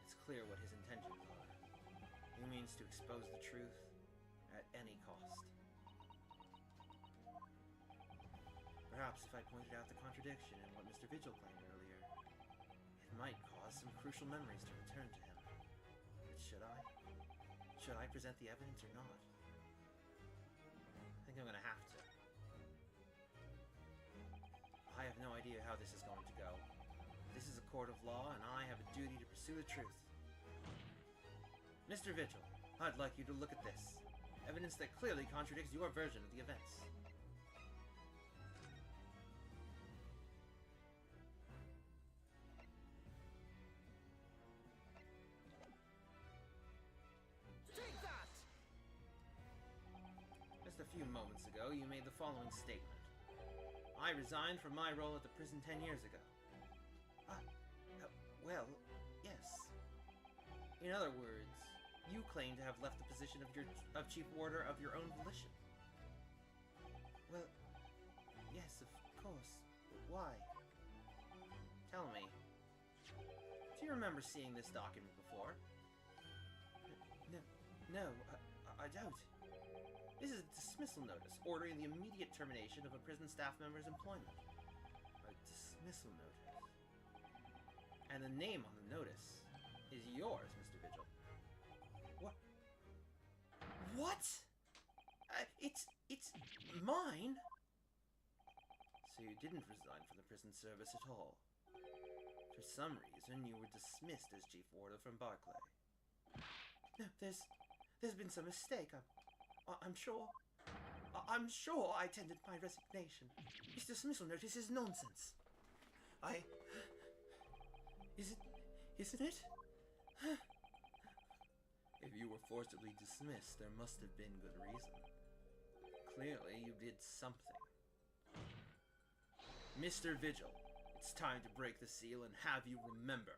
It's clear what his intentions are. He means to expose the truth at any cost. Perhaps if I pointed out the contradiction in what Mr. Vigil claimed earlier, it might cause some crucial memories to return to him. But should I? Should I present the evidence or not? think I'm gonna have to. I have no idea how this is going to go. This is a court of law, and I have a duty to pursue the truth. Mr. Vigil, I'd like you to look at this. Evidence that clearly contradicts your version of the events. Take that! Just a few moments ago, you made the following statement. I resigned from my role at the prison 10 years ago. Well, yes. In other words, you claim to have left the position of Chief Warder of your own volition. Well, yes, of course. But why? Tell me. Do you remember seeing this document before? No, I don't. This is a dismissal notice ordering the immediate termination of a prison staff member's employment. A dismissal notice. And the name on the notice is yours, Mr. Vigil. What? What? It's mine? So you didn't resign from the prison service at all. For some reason, you were dismissed as Chief Warder from Barclay. No, there's been some mistake. I'm sure I tendered my resignation. This dismissal notice is nonsense. Isn't it? If you were forcibly dismissed, there must have been good reason. Clearly, you did something. Mr. Vigil, it's time to break the seal and have you remember.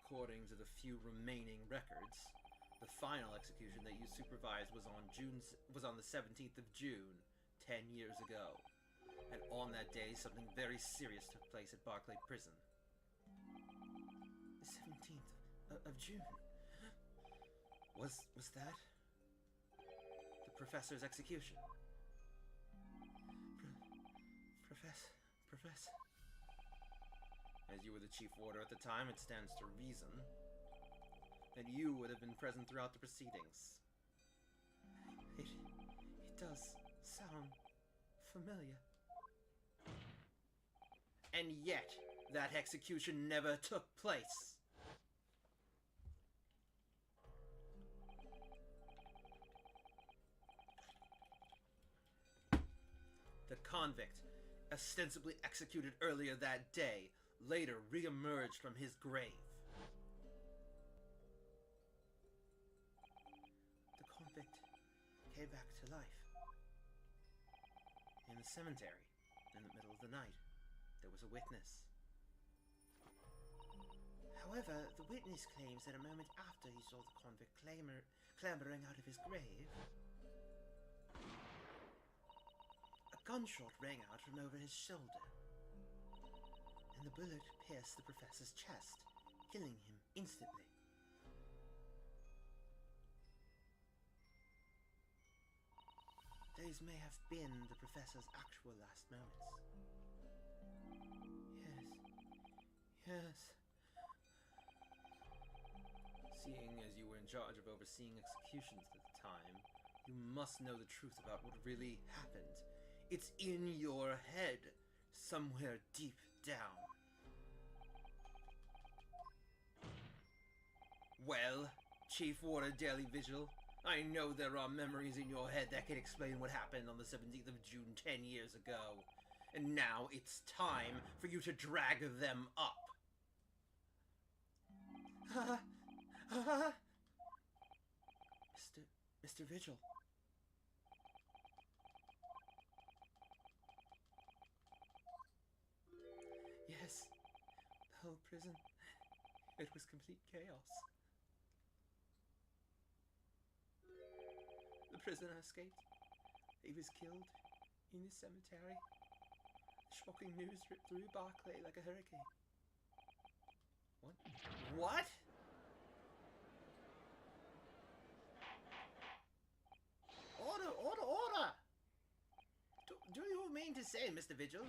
According to the few remaining records, the final execution that you supervised was on the 17th of June, 10 years ago. And on that day, something very serious took place at Barclay Prison. The 17th of June? Was that the professor's execution? Professor. As you were the Chief Warder at the time, it stands to reason that you would have been present throughout the proceedings. It does sound familiar. And yet, that execution never took place. The convict, ostensibly executed earlier that day, later re-emerged from his grave. The convict came back to life. In the cemetery, in the middle of the night, there was a witness. However, the witness claims that a moment after he saw the convict clambering out of his grave, a gunshot rang out from over his shoulder, and the bullet pierced the professor's chest, killing him instantly. Those may have been the professor's actual last moments. Yes. Seeing as you were in charge of overseeing executions at the time, you must know the truth about what really happened. It's in your head, somewhere deep down. Well, Chief Warder Daily Vigil, I know there are memories in your head that can explain what happened on the 17th of June 10 years ago. And now it's time for you to drag them up. Mr. Vigil. Yes, the whole prison. It was complete chaos. The prisoner escaped. He was killed in the cemetery. Shocking news ripped through Barclay like a hurricane. What? Order! Do you mean to say, Mr. Vigil,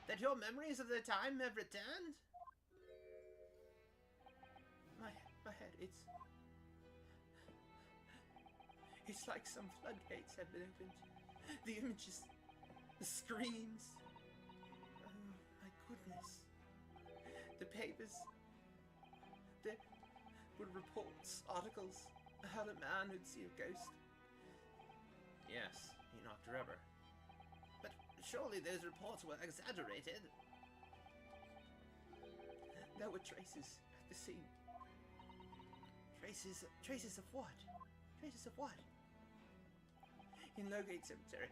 that your memories of the time have returned? My my head. It's like some floodgates have been opened. The images, the screams. Oh my goodness. The papers. There were reports, articles about a man who'd seen a ghost. Yes, he knocked her over. But surely those reports were exaggerated. There were traces at the scene. Traces of what? Traces of what? In Lowgate Cemetery,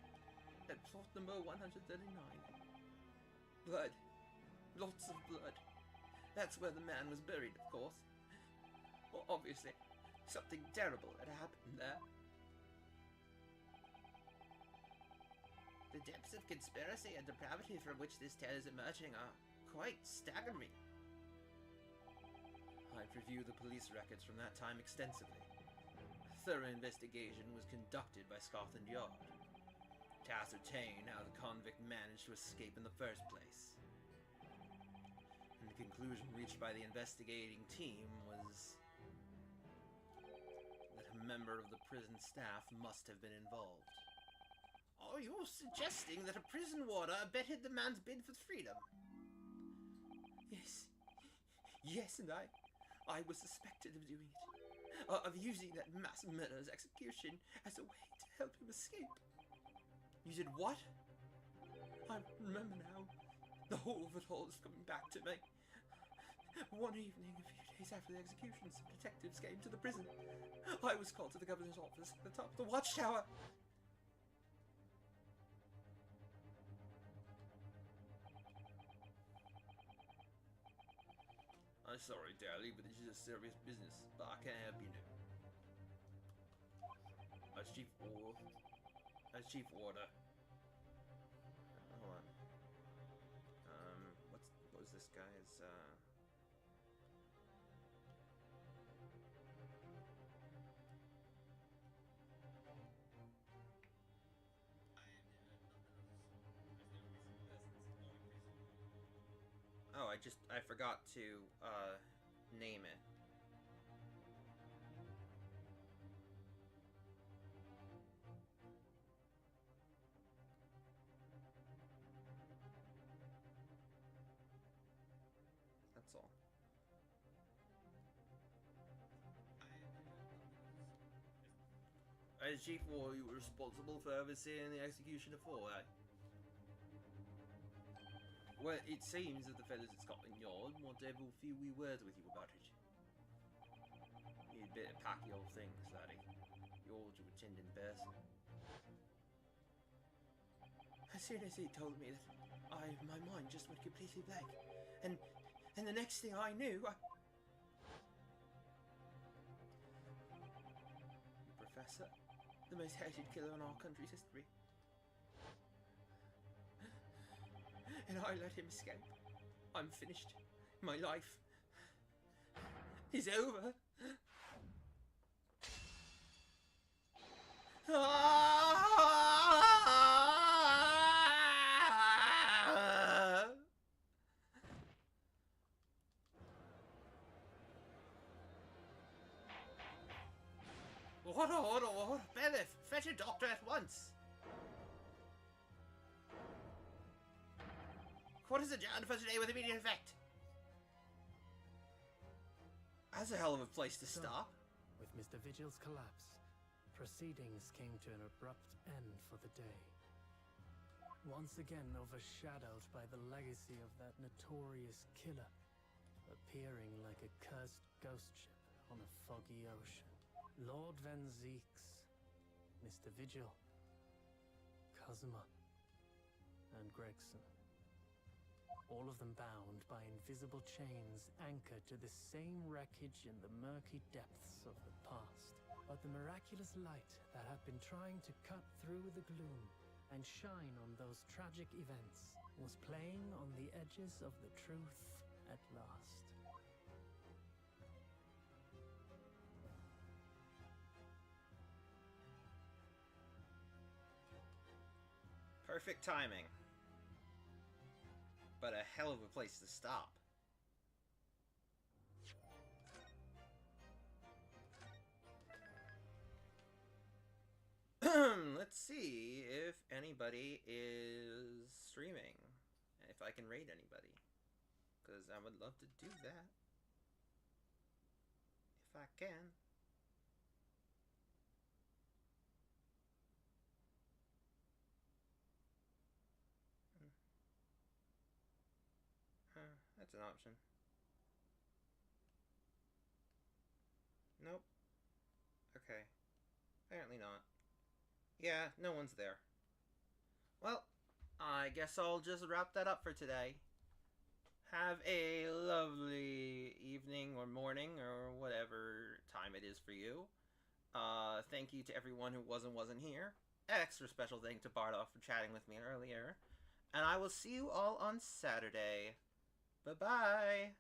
at plot number 139. Blood. Lots of blood. That's where the man was buried, of course. Well, obviously, something terrible had happened there. The depths of conspiracy and depravity from which this tale is emerging are quite staggering. I've reviewed the police records from that time extensively. A thorough investigation was conducted by Scotland Yard to ascertain how the convict managed to escape in the first place. And the conclusion reached by the investigating team was that a member of the prison staff must have been involved. Are you suggesting that a prison warder abetted the man's bid for freedom? Yes. Yes, and I was suspected of doing it. Of using that mass murderer's execution as a way to help him escape. You did what? I remember now. The whole of it all is coming back to me. One evening, a few days after the execution, some detectives came to the prison. I was called to the governor's office at the top of the watchtower. I'm sorry, Dally, but this is a serious business. But I can't help you now. As chief warder. Hold on. What was this guy's, Oh, I forgot to, name it. That's all. As chief warder, you were responsible for overseeing the execution of 4, eh? Well, it seems that the fellows at Scotland Yard want to have a few wee words with you about it. You'd better pack your things, laddie. You ought to attend in person. As soon as he told me that, my mind just went completely blank. And the next thing I knew, the Professor, the most hated killer in our country's history. And I let him escape. I'm finished. My life is over. Order! Bailiff, fetch a doctor at once! Court is adjourned for today with immediate effect. That's a hell of a place to So, stop. with Mr. Vigil's collapse, proceedings came to an abrupt end for the day. Once again overshadowed by the legacy of that notorious killer, appearing like a cursed ghost ship on a foggy ocean. Lord Van Zeeks, Mr. Vigil, Cosima, and Gregson. All of them bound by invisible chains anchored to the same wreckage in the murky depths of the past. But the miraculous light that had been trying to cut through the gloom and shine on those tragic events was playing on the edges of the truth at last. Perfect timing. But a hell of a place to stop. Let's see if anybody is streaming. If I can raid anybody. Because I would love to do that. If I can. That's an option. Nope. Okay. Apparently not. Yeah, no one's there. Well, I guess I'll just wrap that up for today. Have a lovely evening or morning or whatever time it is for you. Thank you to everyone who wasn't here. Extra special thank to Bardoff for chatting with me earlier. And I will see you all on Saturday. Bye-bye.